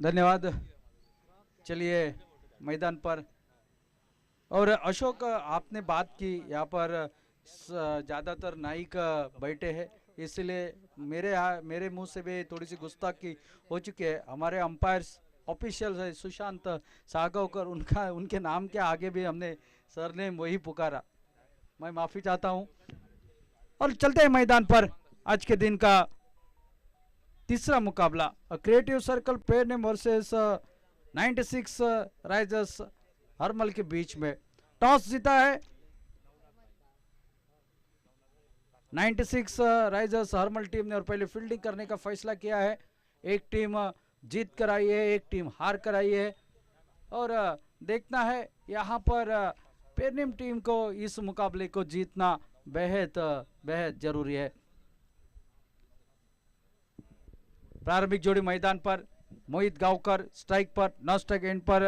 धन्यवाद। चलिए मैदान पर। और अशोक, आपने बात की यहाँ पर ज़्यादातर नायिक बैठे हैं, इसलिए मेरे मुंह से भी थोड़ी सी गुस्ताखी हो चुकी है। हमारे अंपायर्स ऑफिशियल है सुशांत सागवकर, उनका उनके नाम के आगे भी हमने सरनेम वही पुकारा। मैं माफ़ी चाहता हूँ। और चलते हैं मैदान पर। आज के दिन का तीसरा मुकाबला creative circle pair name versus 96 risers Harmal के बीच में। टॉस जीता है 96 राइजर्स हरमल टीम ने और पहले फील्डिंग करने का फैसला किया है। एक टीम जीत कर आई है, एक टीम हार कर आई है। और देखना है यहाँ पर पेरनिम टीम को इस मुकाबले को जीतना बेहद बेहद जरूरी है। प्रारंभिक जोड़ी मैदान पर। मोहित गांवकर स्ट्राइक पर, नॉन स्ट्राइक एंड पर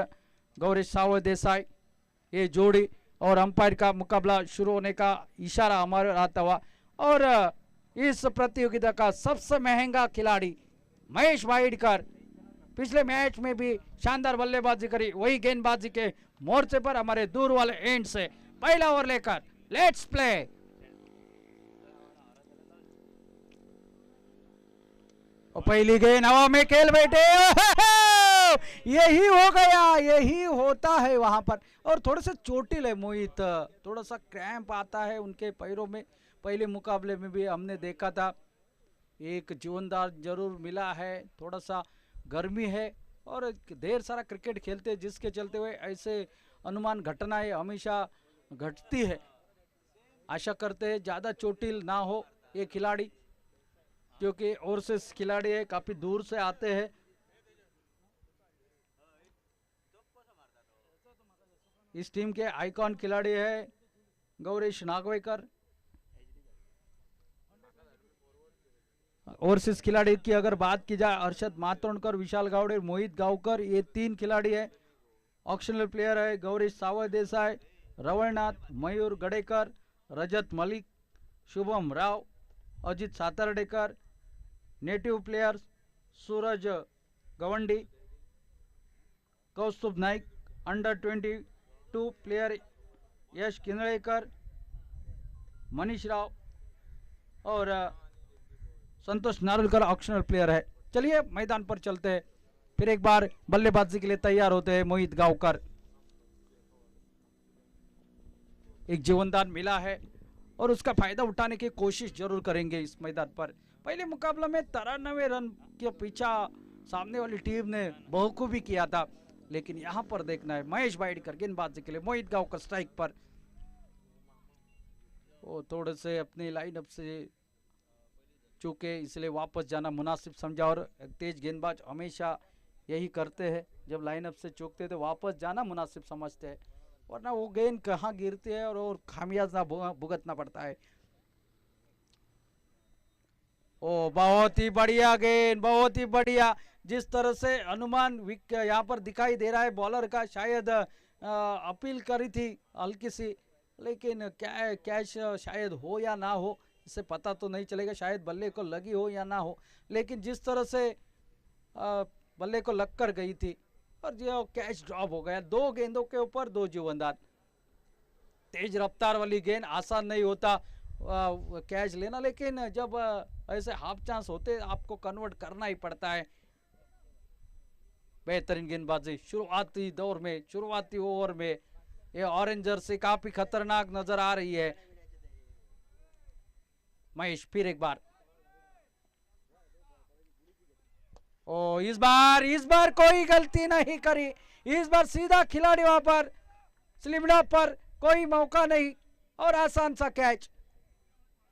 गौरीश सावल देसाई, ये जोड़ी। और अंपायर का मुकाबला शुरू होने का इशारा हमारे आता हुआ। और इस प्रतियोगिता का सबसे महंगा खिलाड़ी महेश वाइडकर, पिछले मैच में भी शानदार बल्लेबाजी करी, वही गेंदबाजी के मोर्चे पर हमारे दूर वाले एंड से पहला ओवर लेकर लेट्स प्ले। और पहली गेंद हवा में खेल बैठे। यही हो गया, यही होता है वहां पर। और थोड़े से चोटिल है मोहित, थोड़ा सा क्रैम्प आता है उनके पैरों में। पहले मुकाबले में भी हमने देखा था। एक जीवनदार जरूर मिला है, थोड़ा सा गर्मी है और ढेर सारा क्रिकेट खेलते हैं, जिसके चलते हुए ऐसे अनुमान घटनाएं हमेशा घटती है। आशा करते हैं ज़्यादा चोटिल ना हो ये खिलाड़ी, क्योंकि और से खिलाड़ी है, काफ़ी दूर से आते हैं। इस टीम के आइकॉन खिलाड़ी है गौरीश नागवेकर। ओवरसीज खिलाड़ी की अगर बात की जाए, अर्षद मातोंडकर, विशाल गावड़े, मोहित गांवकर, ये 3 खिलाड़ी है। ऑप्शनल प्लेयर है गौरीश सावय देसाई, रवळनाथ, मयूर गडेकर, रजत मलिक, शुभम राव, अजित सातर्डेकर। नेटिव प्लेयर्स सूरज गवंडी, कौस्तुभ नाईक, अंडर 22 प्लेयर यश किनळेकर, मनीष राव और संतोष नारुलकर ऑप्शनल प्लेयर है। चलिए मैदान पर चलते हैं। फिर एक बार बल्लेबाजी के लिए तैयार होते हैं मोहित गांवकर। एक जीवनदान मिला है और उसका फायदा उठाने की कोशिश जरूर करेंगे इस मैदान पर। पहले मुकाबला में 93 रन के पीछा सामने वाली टीम ने बहुखूबी किया था, लेकिन यहां पर देखना है महेश वाइडकर गेंदबाजी के लिए। मोहित गांवकर स्ट्राइक पर, वो थोड़े से अपनी लाइनअप से चूके, इसलिए वापस जाना मुनासिब समझा। और तेज गेंदबाज हमेशा यही करते हैं, जब लाइनअप से चूकते तो वापस जाना मुनासिब समझते हैं, वरना वो गेंद कहाँ गिरती है और खामियाजा भुगतना पड़ता है। ओ बहुत ही बढ़िया गेंद, बहुत ही बढ़िया। जिस तरह से अनुमान यहाँ पर दिखाई दे रहा है बॉलर का, शायद अपील करी थी हल्की सी, लेकिन क्या कैच शायद हो या ना हो इससे पता तो नहीं चलेगा। शायद बल्ले को लगी हो या ना हो, लेकिन जिस तरह से बल्ले को लग कर गई थी और जो कैच ड्रॉप हो गया। 2 गेंदों के ऊपर 2 जीवनदान। तेज रफ्तार वाली गेंद, आसान नहीं होता कैच लेना, लेकिन जब ऐसे हाफ चांस होते आपको कन्वर्ट करना ही पड़ता है। बेहतरीन गेंदबाजी शुरुआती दौर में, शुरुआती ओवर में। ये ऑरेंज जर्सी काफी खतरनाक नजर आ रही है। महेश फिर एक बार, ओ इस बार कोई गलती नहीं करी। इस बार सीधा खिलाड़ी वहां पर स्लिमडा पर, कोई मौका नहीं और आसान सा कैच।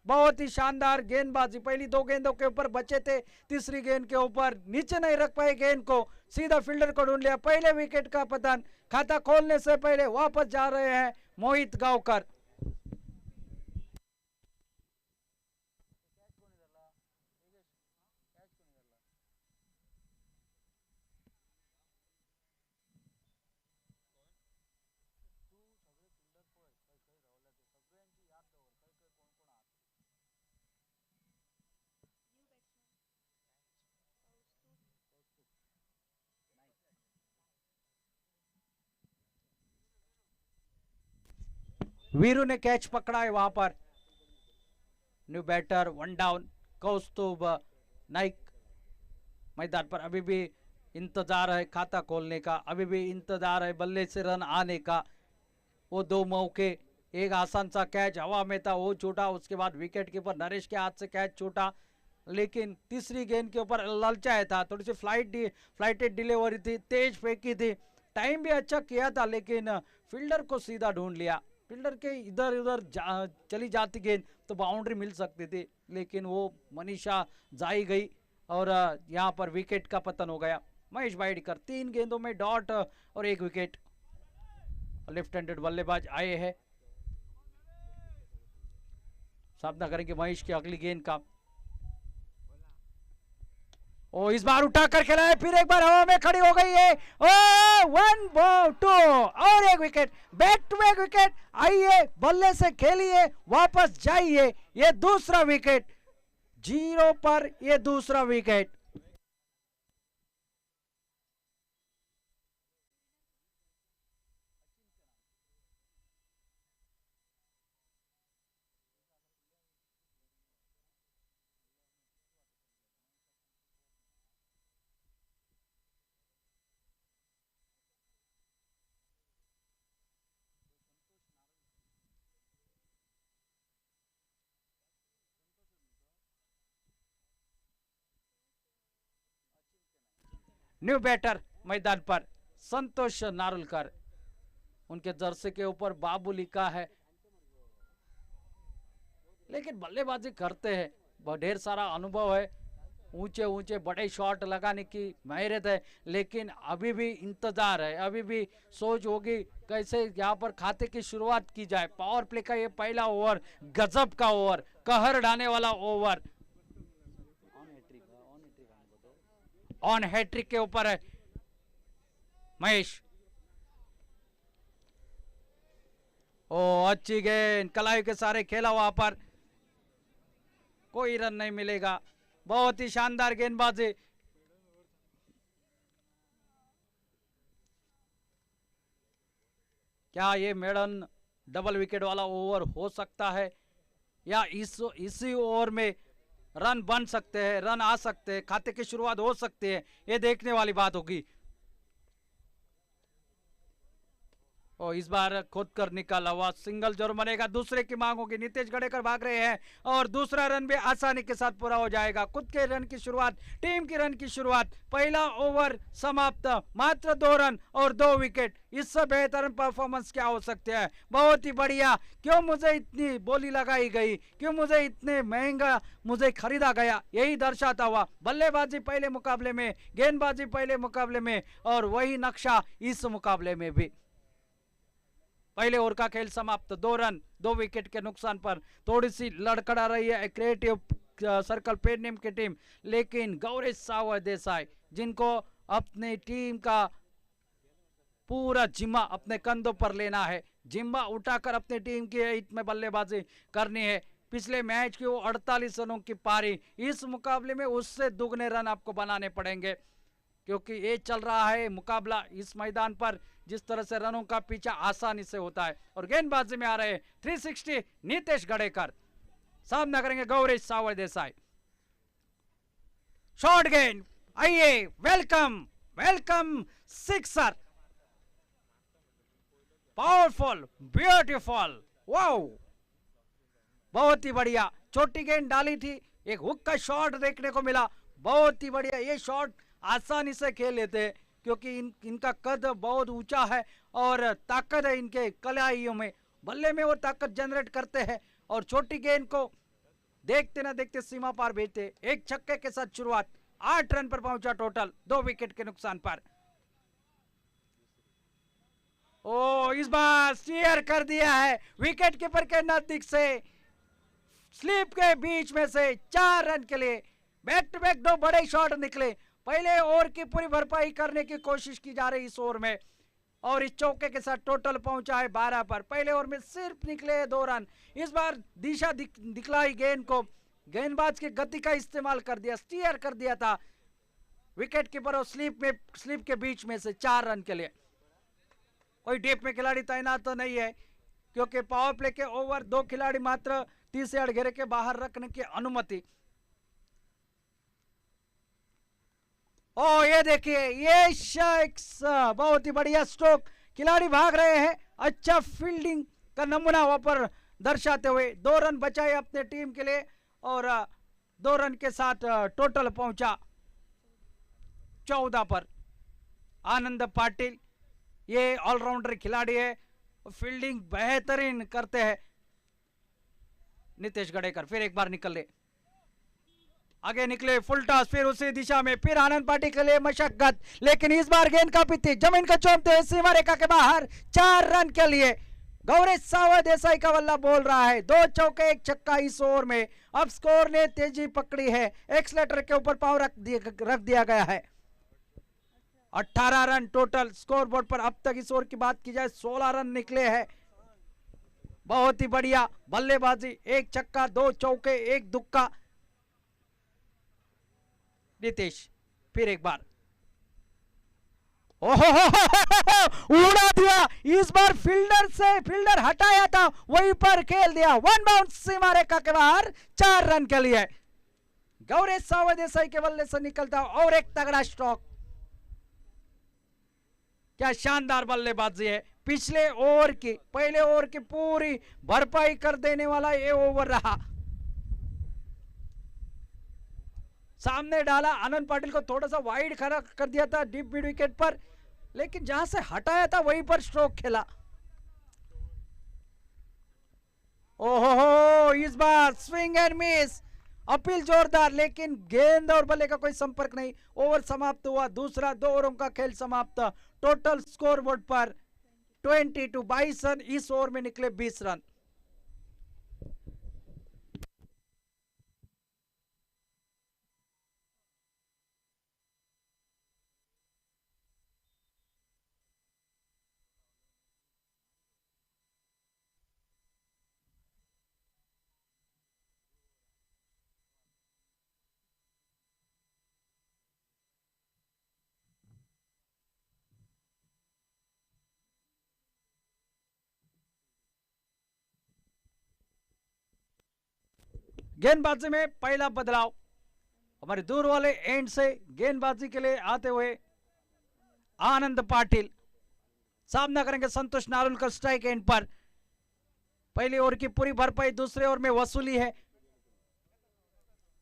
बहुत ही शानदार गेंदबाजी। पहली 2 गेंदों के ऊपर बचे थे, तीसरी गेंद के ऊपर नीचे नहीं रख पाए गेंद को, सीधा फील्डर को ढूंढ लिया। पहले विकेट का पतन। खाता खोलने से पहले वापस जा रहे हैं मोहित गांवकर। वीरू ने कैच पकड़ा है वहां पर। New batter, 1 down. Kaustubh Naik मैदान पर अभी भी इंतजार है खाता खोलने का, अभी भी इंतजार है बल्ले से रन आने का। वो 2 मौके, एक आसान सा कैच हवा में था वो छूटा, उसके बाद विकेट कीपर नरेश के हाथ से कैच छूटा, लेकिन तीसरी गेंद के ऊपर ललचाया था, थोड़ी सी फ्लाइटेड डिलीवरी थी, तेज फेंकी थी, टाइम भी अच्छा किया था, लेकिन फील्डर को सीधा ढूंढ लिया। फील्डर के इधर उधर चली जाती गेंद तो बाउंड्री मिल सकती थी, लेकिन वो मनीषा जाई गई और यहाँ पर विकेट का पतन हो गया। महेश वाइडकर 3 गेंदों में डॉट और 1 विकेट। लेफ्ट हैंडेड बल्लेबाज आए हैं, सामना करेंगे महेश की अगली गेंद का। ओ इस बार उठाकर खेला है, फिर एक बार हवा में खड़ी हो गई है। ओ 1 बॉल 2 और 1 wicket, back to back wicket. आइए बल्ले से खेलिए, वापस जाइए, ये दूसरा विकेट, 0 पर ये दूसरा विकेट। न्यू बैटर मैदान पर संतोष नारुलकर, उनके जर्सी के ऊपर बाबू लिखा है, लेकिन बल्लेबाजी करते हैं, बहुत ढेर सारा अनुभव है, ऊंचे ऊंचे बड़े शॉट लगाने की महारत है, लेकिन अभी भी इंतजार है, अभी भी सोच होगी कैसे यहाँ पर खाते की शुरुआत की जाए। पावर प्ले का ये पहला ओवर गजब का ओवर, कहर ढाने वाला ओवर। ऑन हैट्रिक के ऊपर है महेश। ओ अच्छी गेंद, कलाई के सारे खेला वहां पर, कोई रन नहीं मिलेगा। बहुत ही शानदार गेंदबाजी। क्या ये मेडन डबल विकेट वाला ओवर हो सकता है, या इसी ओवर में रन बन सकते हैं, रन आ सकते हैं, खाते की शुरुआत हो सकती है, ये देखने वाली बात होगी। और इस बार खुद कर निकाला हुआ सिंगल जरूर बनेगा, दूसरे की मांग होगी। नीतीश गड़ेकर भाग रहे हैं और दूसरा रन भी आसानी के साथ पूरा हो जाएगा। खुद के रन की शुरुआत, टीम की रन की शुरुआत, पहला ओवर समाप्त, मात्र 2 रन और 2 विकेट। इससे बेहतर परफॉर्मेंस क्या हो सकते हैं। बहुत ही बढ़िया। क्यों मुझे इतनी बोली लगाई गई, क्यों मुझे इतने महंगा मुझे खरीदा गया, यही दर्शाता हुआ बल्लेबाजी पहले मुकाबले में, गेंदबाजी पहले मुकाबले में, और वही नक्शा इस मुकाबले में भी। पहले ओवर का खेल समाप्त, 2 रन 2 विकेट के नुकसान पर। थोड़ी सी लड़खड़ा रही है क्रिएटिव सर्कल पेड नेम की टीम, लेकिन गौरी सावय देसाई, जिनको अपनी टीम का पूरा जिम्मा अपने कंधों पर लेना है, जिम्मा उठाकर अपनी टीम की हित में बल्लेबाजी करनी है। पिछले मैच की वो 48 रनों की पारी, इस मुकाबले में उससे दुगने रन आपको बनाने पड़ेंगे, क्योंकि ये चल रहा है मुकाबला इस मैदान पर जिस तरह से रनों का पीछा आसानी से होता है। और गेंदबाजी में आ रहे हैं 360 नीतीश गड़ेकर, सामना करेंगे गौरी सावय देसाई। शॉर्ट गेंद, आइए, welcome welcome, sixer, powerful, beautiful, wow, बहुत ही बढ़िया। छोटी गेंद डाली थी, एक हुक का शॉट देखने को मिला, बहुत ही बढ़िया। ये शॉट आसानी से खेल लेते हैं, क्योंकि इनका कद बहुत ऊंचा है और ताकत है इनके कलाइयों में, बल्ले में वो ताकत जनरेट करते हैं और छोटी गेंद को देखते ना देखते सीमा पार भेजते। एक छक्के के साथ शुरुआत, 8 रन पर पहुंचा टोटल, 2 विकेट के नुकसान पर। ओ इस बार स्टीयर कर दिया है विकेट कीपर के नजदीक से, स्लिप के बीच में से 4 रन के लिए। बैक टू बैक 2 बड़े शॉट निकले। पहले ओवर की पूरी भरपाई करने की कोशिश की जा रही इस ओवर में, और इस चौके के साथ टोटल पहुंचा है 12 पर। पहले ओवर में सिर्फ निकले 2 रन। इस बार दिशा दिखलाई गेंद को, गेंदबाज की गति का इस्तेमाल कर दिया, स्टीयर कर दिया था विकेट कीपर और स्लिप के बीच में से 4 रन के लिए। कोई डीप में खिलाड़ी तैनात तो नहीं है, क्योंकि पावर प्ले के ओवर 2 खिलाड़ी मात्र 30 यार्ड घेरे के बाहर रखने की अनुमति। ओ ये देखिए, ये शख्स बहुत ही बढ़िया स्ट्रोक, खिलाड़ी भाग रहे हैं, अच्छा फील्डिंग का नमूना वहां पर दर्शाते हुए 2 रन बचाए अपने टीम के लिए और 2 रन के साथ टोटल पहुंचा 14 पर। आनंद पाटिल ये ऑलराउंडर खिलाड़ी है, फील्डिंग बेहतरीन करते हैं। नितेश गडेकर फिर एक बार निकल ले, आगे निकले, फुल टॉस, फिर उसी दिशा में, फिर आनंद पाटिल के लिए मशक्कत, लेकिन इस बार गेंद का पीछे जमीन का चौंकते सीमा रेखा के बाहर 4 रन के लिए। गौरी सावत देसाई का बल्ला बोल रहा है, 2 चौके 1 छक्का इस ओवर में। अब स्कोर ने तेजी पकड़ी है, एक्सलेटर के ऊपर पाव रख दिया गया है। 18 रन टोटल स्कोर बोर्ड पर अब तक इस ओवर की बात की जाए 16 रन निकले हैं। बहुत ही बढ़िया बल्लेबाजी, 1 छक्का 2 चौके 1 दुक्का। नीतीश फिर एक बार, ओहो उड़ा दिया, इस बार फील्डर हटाया था, वहीं पर खेल दिया, 1 बाउंस सीमा रेखा के बाहर 4 रन के लिए। गौरी सावत देसाई के बल्ले से निकलता और एक तगड़ा स्ट्रोक। क्या शानदार बल्लेबाजी है, पिछले ओवर की, पहले ओवर की पूरी भरपाई कर देने वाला ये ओवर रहा। सामने डाला, आनंद पाटिल को थोड़ा सा वाइड खड़ा कर दिया था डीप मिड विकेट पर, लेकिन जहां से हटाया था वहीं पर स्ट्रोक खेला। ओहो, इस बार स्विंग एंड मिस, अपील जोरदार, लेकिन गेंद और बल्ले का कोई संपर्क नहीं। ओवर समाप्त हुआ, दूसरा 2 ओवरों का खेल समाप्त। टोटल स्कोर बोर्ड पर 22 रन, इस ओवर में निकले 20 रन। गेंदबाजी में पहला बदलाव, हमारे दूर वाले एंड से गेंदबाजी के लिए आते हुए आनंद पाटिल, सामना करेंगे संतोष नारुलकर स्ट्राइक एंड पर। पहली ओवर की पूरी भरपाई दूसरे ओवर में वसूली है।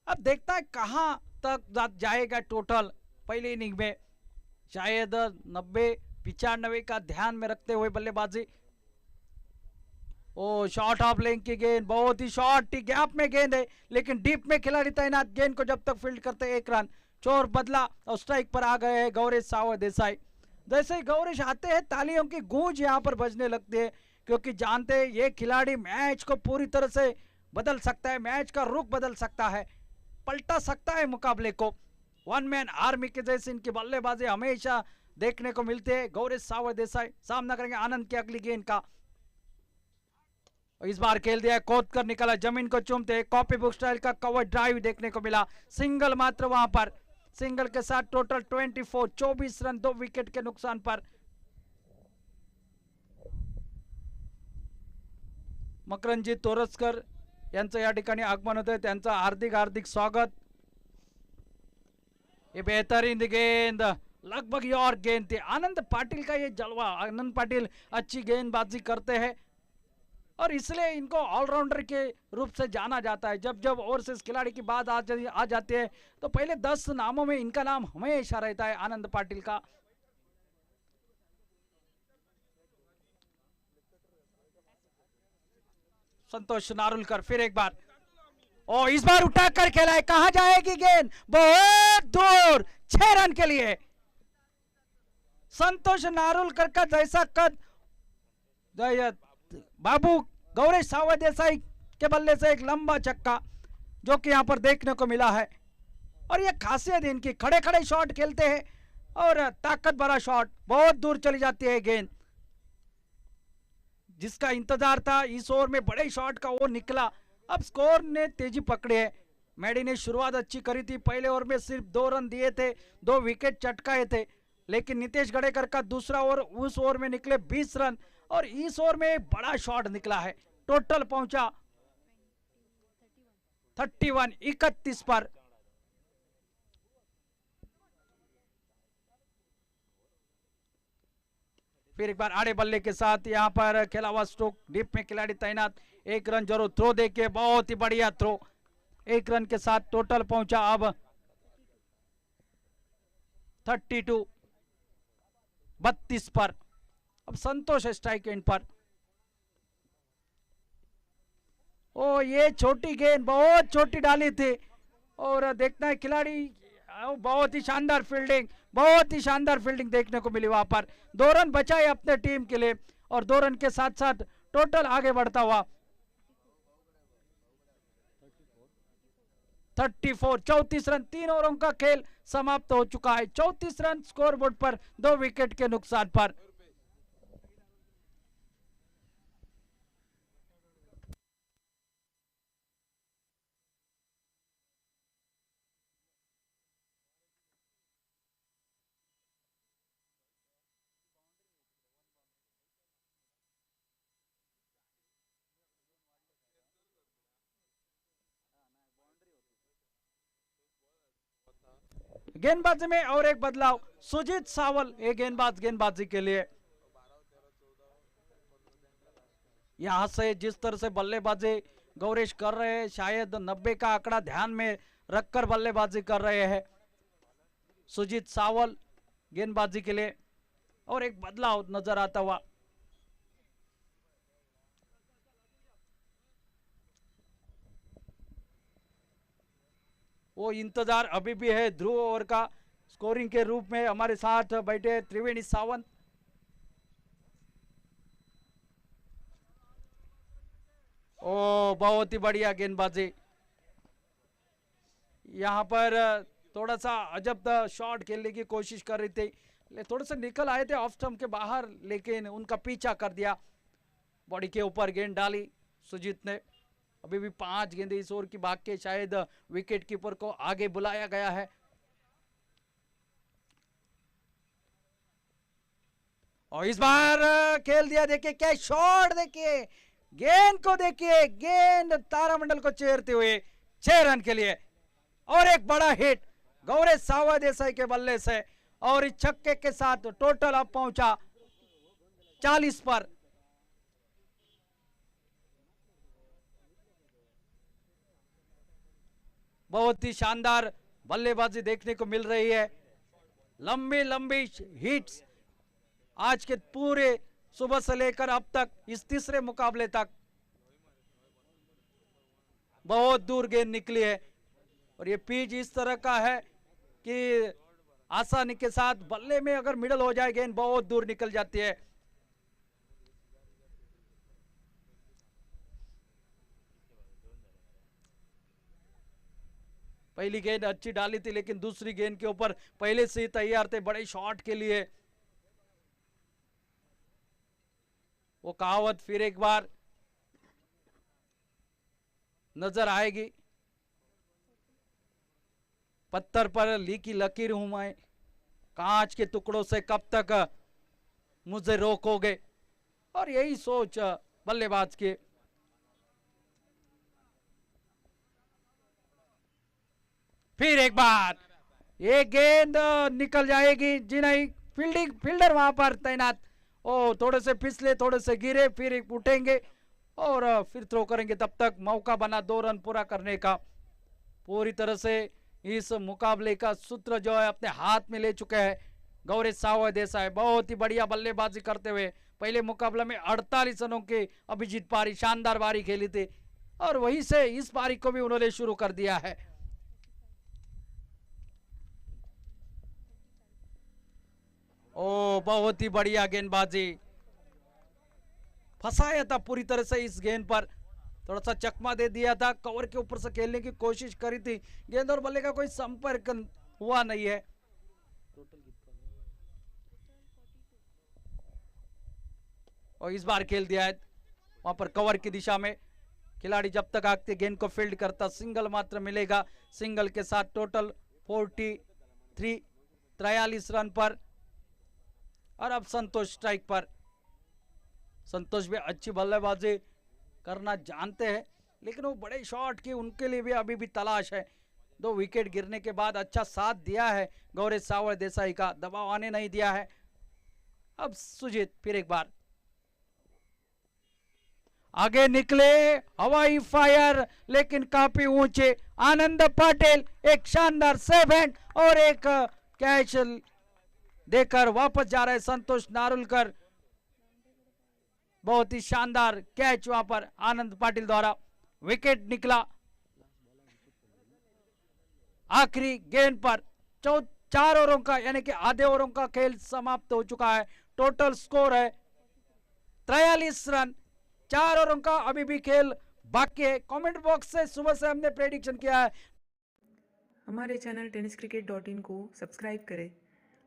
अब देखता है कहां तक जाएगा टोटल पहली इनिंग में, शायद 90-95 का ध्यान में रखते हुए बल्लेबाजी। ओ शॉर्ट ऑफ लेंथ की गेंद, बहुत ही शॉर्ट गैप में गेंद है, लेकिन डीप में खिलाड़ी तैनात, गेंद को जब तक फील्ड करते 1 रन। चोर बदला और स्ट्राइक पर आ गए हैं गौरी सावत देसाई। जैसे ही गौरीश आते हैं तालियों की गूंज यहां पर बजने लगती है, क्योंकि जानते हैं ये खिलाड़ी मैच को पूरी तरह से बदल सकता है, मैच का रुख बदल सकता है, पलटा सकता है मुकाबले को। 1 मैन आर्मी के जैसे इनकी बल्लेबाजी हमेशा देखने को मिलती है। गौरी सावत देसाई सामना करेंगे आनंद की अगली गेंद का। इस बार खेल दिया, कोद कर निकला, जमीन को चूमते, कॉपी बुक स्टाइल का कवर ड्राइव देखने को मिला, सिंगल मात्र वहां पर, सिंगल के साथ टोटल 24 रन 2 विकेट के नुकसान पर। मकरंजी तोरसकर यांचं या ठिकाणी आगमन होतंय, त्यांचं हार्दिक स्वागत। ये बेहतरीन गेंद, लगभग योर गेंद थी। आनंद पाटिल का ये जलवा, आनंद पाटिल अच्छी गेंदबाजी करते हैं और इसलिए इनको ऑलराउंडर के रूप से जाना जाता है। जब जब ओवरसीज खिलाड़ी की बात आ जाती है तो पहले 10 नामों में इनका नाम हमेशा रहता है, आनंद पाटिल का। संतोष नारुलकर फिर एक बार, ओ इस बार उठाकर खेला है, कहां जाएगी गेंद, बहुत दूर, 6 रन के लिए। संतोष नारुलकर का जैसा कद, बाबू गौरी सावत देसाई के बल्ले से एक लंबा छक्का जो कि यहां पर देखने को मिला है। और ये खासियत इनकी, खड़े खड़े शॉट खेलते हैं और ताकत भरा शॉट, बहुत दूर चली जाती है गेंद। जिसका इंतजार था इस ओवर में बड़े शॉट का, वो निकला। अब स्कोर ने तेजी पकड़ी है। मैडी ने शुरुआत अच्छी करी थी, पहले ओवर में सिर्फ 2 रन दिए थे, 2 विकेट चटकाए थे, लेकिन नितेश गडेकर का दूसरा ओवर, उस ओवर में निकले 20 रन और इस ओवर में एक बड़ा शॉट निकला है, टोटल पहुंचा 31 पर। फिर एक बार आड़े बल्ले के साथ यहां पर खेला हुआ स्ट्रोक, डीप में खिलाड़ी तैनात, एक रन जरूर, थ्रो देके बहुत ही बढ़िया थ्रो, एक रन के साथ टोटल पहुंचा अब 32 पर। अब संतोष स्ट्राइक एंड पर। ओ ये छोटी गेंद बहुत छोटी डाली थी और देखना है खिलाड़ी, बहुत ही शानदार फील्डिंग, बहुत ही शानदार फील्डिंग देखने को मिली वहां पर। 2 रन बचाए अपने टीम के लिए और 2 रन के साथ साथ टोटल आगे बढ़ता हुआ 34, 34 रन, 3 ओवरों का खेल समाप्त हो चुका है। 34 रन स्कोरबोर्ड पर 2 विकेट के नुकसान पर। गेंदबाजी में और एक बदलाव, सुजीत सावल एक गेंदबाजी के लिए। यहां से जिस तरह से बल्लेबाजी गौरेश कर रहे हैं, शायद 90 का आंकड़ा ध्यान में रखकर बल्लेबाजी कर रहे हैं सुजीत सावल गेंदबाजी के लिए। और एक बदलाव नजर आता हुआ, वो इंतजार अभी भी है ध्रुव ओवर का। स्कोरिंग के रूप में हमारे साथ बैठे त्रिवेणी सावंत। ओ बहुत ही बढ़िया गेंदबाजी, यहां पर थोड़ा सा अजब शॉट खेलने की कोशिश कर रही थी, थोड़ा सा निकल आए थे ऑफ स्टंप के बाहर, लेकिन उनका पीछा कर दिया। बॉडी के ऊपर गेंद डाली सुजीत ने। अभी भी 5 गेंदें इस ओवर की बाकी, शायद विकेट कीपर को आगे बुलाया गया है। और इस बार खेल दिया, देखिए क्या शॉट, देखिए गेंद को, देखिए गेंद तारामंडल को चेरते हुए 6 रन के लिए। और एक बड़ा हिट गौरेश सावा देसाई के बल्ले से, और इस छक्के के साथ टोटल अब पहुंचा 40 पर। बहुत ही शानदार बल्लेबाजी देखने को मिल रही है, लंबी लंबी हिट्स आज के पूरे सुबह से लेकर अब तक इस तीसरे मुकाबले तक बहुत दूर गेंद निकली है। और ये पिच इस तरह का है कि आसानी के साथ बल्ले में अगर मिडल हो जाए गेंद बहुत दूर निकल जाती है। पहली गेंद अच्छी डाली थी, लेकिन दूसरी गेंद के ऊपर पहले से ही तैयार थे बड़े शॉट के लिए। वो कहावत फिर एक बार नजर आएगी, पत्थर पर लिखी लकीर हूं मैं, कांच के टुकड़ों से कब तक मुझे रोकोगे। और यही सोच बल्लेबाज की। फिर एक बार ये गेंद निकल जाएगी, जी नहीं, फील्डर वहां पर तैनात, ओ थोड़े से फिसले, थोड़े से गिरे, फिर उठेंगे और फिर थ्रो करेंगे। तब तक मौका बना 2 रन पूरा करने का। पूरी तरह से इस मुकाबले का सूत्र जो है अपने हाथ में ले चुके हैं गौरेश सावा देसाई। बहुत ही बढ़िया बल्लेबाजी करते हुए पहले मुकाबले में 48 रनों की अभिजीत पारी, शानदार पारी खेली थी, और वहीं से इस पारी को भी उन्होंने शुरू कर दिया है। ओ बहुत ही बढ़िया गेंदबाजी, फंसाया था पूरी तरह से इस गेंद पर, थोड़ा सा चकमा दे दिया था, कवर के ऊपर से खेलने की कोशिश करी थी, गेंद और बल्ले का कोई संपर्क हुआ नहीं है। और इस बार खेल दिया है वहां पर कवर की दिशा में। खिलाड़ी जब तक आगते गेंद को फील्ड करता, सिंगल मात्र मिलेगा। सिंगल के साथ टोटल 43 रन पर। और अब संतोष स्ट्राइक पर। संतोष भी अच्छी बल्लेबाजी करना जानते हैं, लेकिन वो बड़े शॉट की उनके लिए भी अभी भी तलाश है। 2 विकेट गिरने के बाद अच्छा साथ दिया है गौरेश सावड़ देसाई का, दबाव आने नहीं दिया है। अब सुजीत फिर एक बार आगे निकले, हवाई फायर लेकिन काफी ऊंचे। आनंद पाटिल एक शानदार सेव हैंड और एक कैच देकर वापस जा रहे संतोष नारुलकर। बहुत ही शानदार कैच वहां पर आनंद पाटिल द्वारा, विकेट निकला आखिरी गेंद पर। 4 ओवरों का यानी कि आधे ओवरों का खेल समाप्त हो चुका है। टोटल स्कोर है 43 रन। 4 ओवरों का अभी भी खेल बाकी है। कमेंट बॉक्स से सुबह से हमने प्रेडिक्शन किया है। हमारे चैनल tenniscricket.in को सब्सक्राइब करें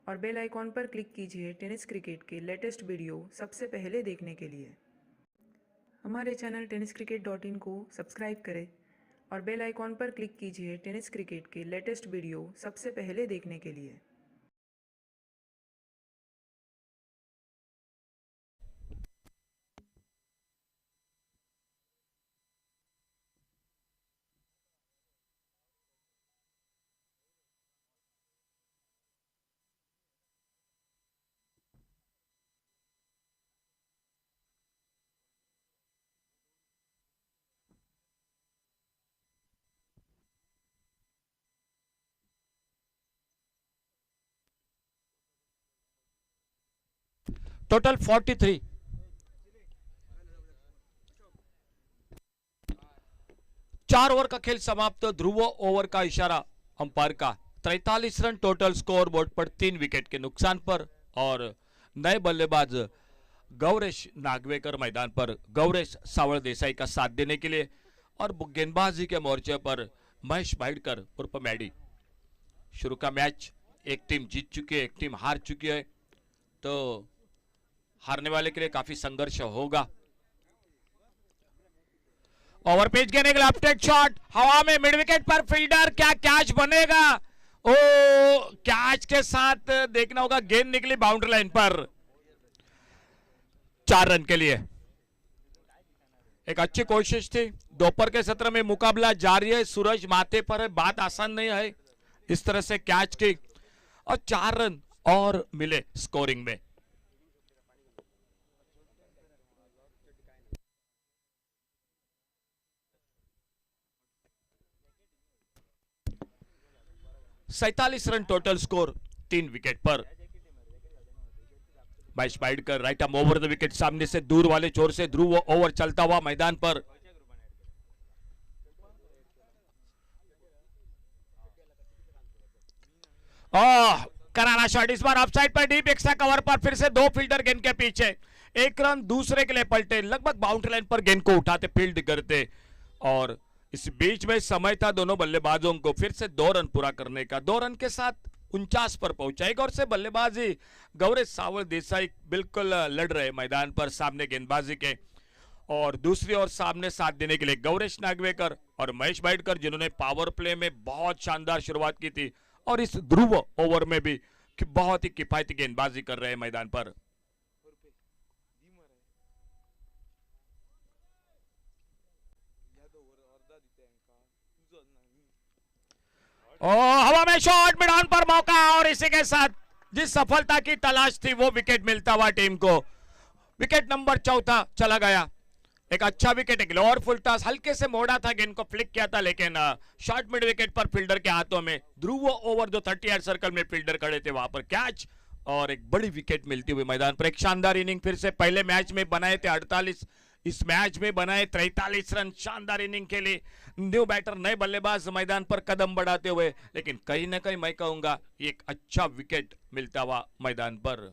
और बेल आइकॉन पर क्लिक कीजिए टेनिस क्रिकेट के लेटेस्ट वीडियो सबसे पहले देखने के लिए। हमारे चैनल tenniscricket.in को सब्सक्राइब करें और बेल आइकॉन पर क्लिक कीजिए टेनिस क्रिकेट के लेटेस्ट वीडियो सबसे पहले देखने के लिए। टोटल 43। चार ओवर का खेल समाप्त। ध्रुव ओवर का इशारा अंपायर का। 43 रन टोटल स्कोर बोर्ड पर 3 विकेट के नुकसान पर। और नए बल्लेबाज गौरेश नागवेकर मैदान पर गौरेश सावड़ देसाई का साथ देने के लिए, और गेंदबाजी के मोर्चे पर महेश भाईडकर उर्फ मैडी। शुरू का मैच एक टीम जीत चुकी है, एक टीम हार चुकी है, तो हारने वाले के लिए काफी संघर्ष होगा। ओवर पिच के लिए लेफ्ट हैंड शॉट हवा में मिड विकेट पर, फील्डर क्या कैच बनेगा? ओ कैच के साथ देखना होगा, गेंद निकली बाउंड्री लाइन पर। 4 रन के लिए एक अच्छी कोशिश थी। दोपहर के सत्र में मुकाबला जारी है, सूरज माथे पर है, बात आसान नहीं है। इस तरह से कैच की और 4 रन और मिले स्कोरिंग में। सैतालीस रन टोटल स्कोर 3 विकेट पर। Mahesh Bhaidkar right arm over the wicket, सामने से दूर वाले छोर से ध्रुव ओवर चलता हुआ मैदान पर। करारा शॉट इस बार ऑफसाइड पर, डीप एक्स्ट्रा कवर पर फिर से 2 फील्डर गेंद के पीछे। 1 रन दूसरे के लिए पलटे, लगभग बाउंड्री लाइन पर गेंद को उठाते फील्ड करते, और इस बीच में समय था दोनों बल्लेबाजों को फिर से 2 रन पूरा करने का। 2 रन के साथ 49 पर पहुंचा। एक और से बल्लेबाजी गौरेश सावड़ देसाई बिल्कुल लड़ रहे मैदान पर सामने गेंदबाजी के, और दूसरी ओर सामने साथ देने के लिए गौरेश नागवेकर और महेश भाईडकर, जिन्होंने पावर प्ले में बहुत शानदार शुरुआत की थी और इस ध्रुव ओवर में भी बहुत ही किफायती गेंदबाजी कर रहे हैं मैदान पर। हवा में शॉट, मिड ऑन पर मौका, और इसी के साथ जिस सफलता की तलाश थी वो विकेट मिलता हुआ टीम को। विकेट नंबर 4 चला गया। एक अच्छा विकेट, एक लोअर फुल टॉस, हल्के से मोड़ा था, गेंद को फ्लिक किया था, लेकिन शॉर्ट मिड विकेट पर फील्डर के हाथों में। ध्रुव ओवर जो 38 सर्कल में फील्डर खड़े थे वहां पर कैच, और एक बड़ी विकेट मिलती हुई मैदान पर। एक शानदार इनिंग फिर से, पहले मैच में बनाए थे 48, इस मैच में बनाए 43 रन। शानदार इनिंग के लिए न्यू बैटर, नए बल्लेबाज मैदान पर कदम बढ़ाते हुए, लेकिन कहीं ना कहीं मैं कहूंगा एक अच्छा विकेट मिलता हुआ मैदान पर।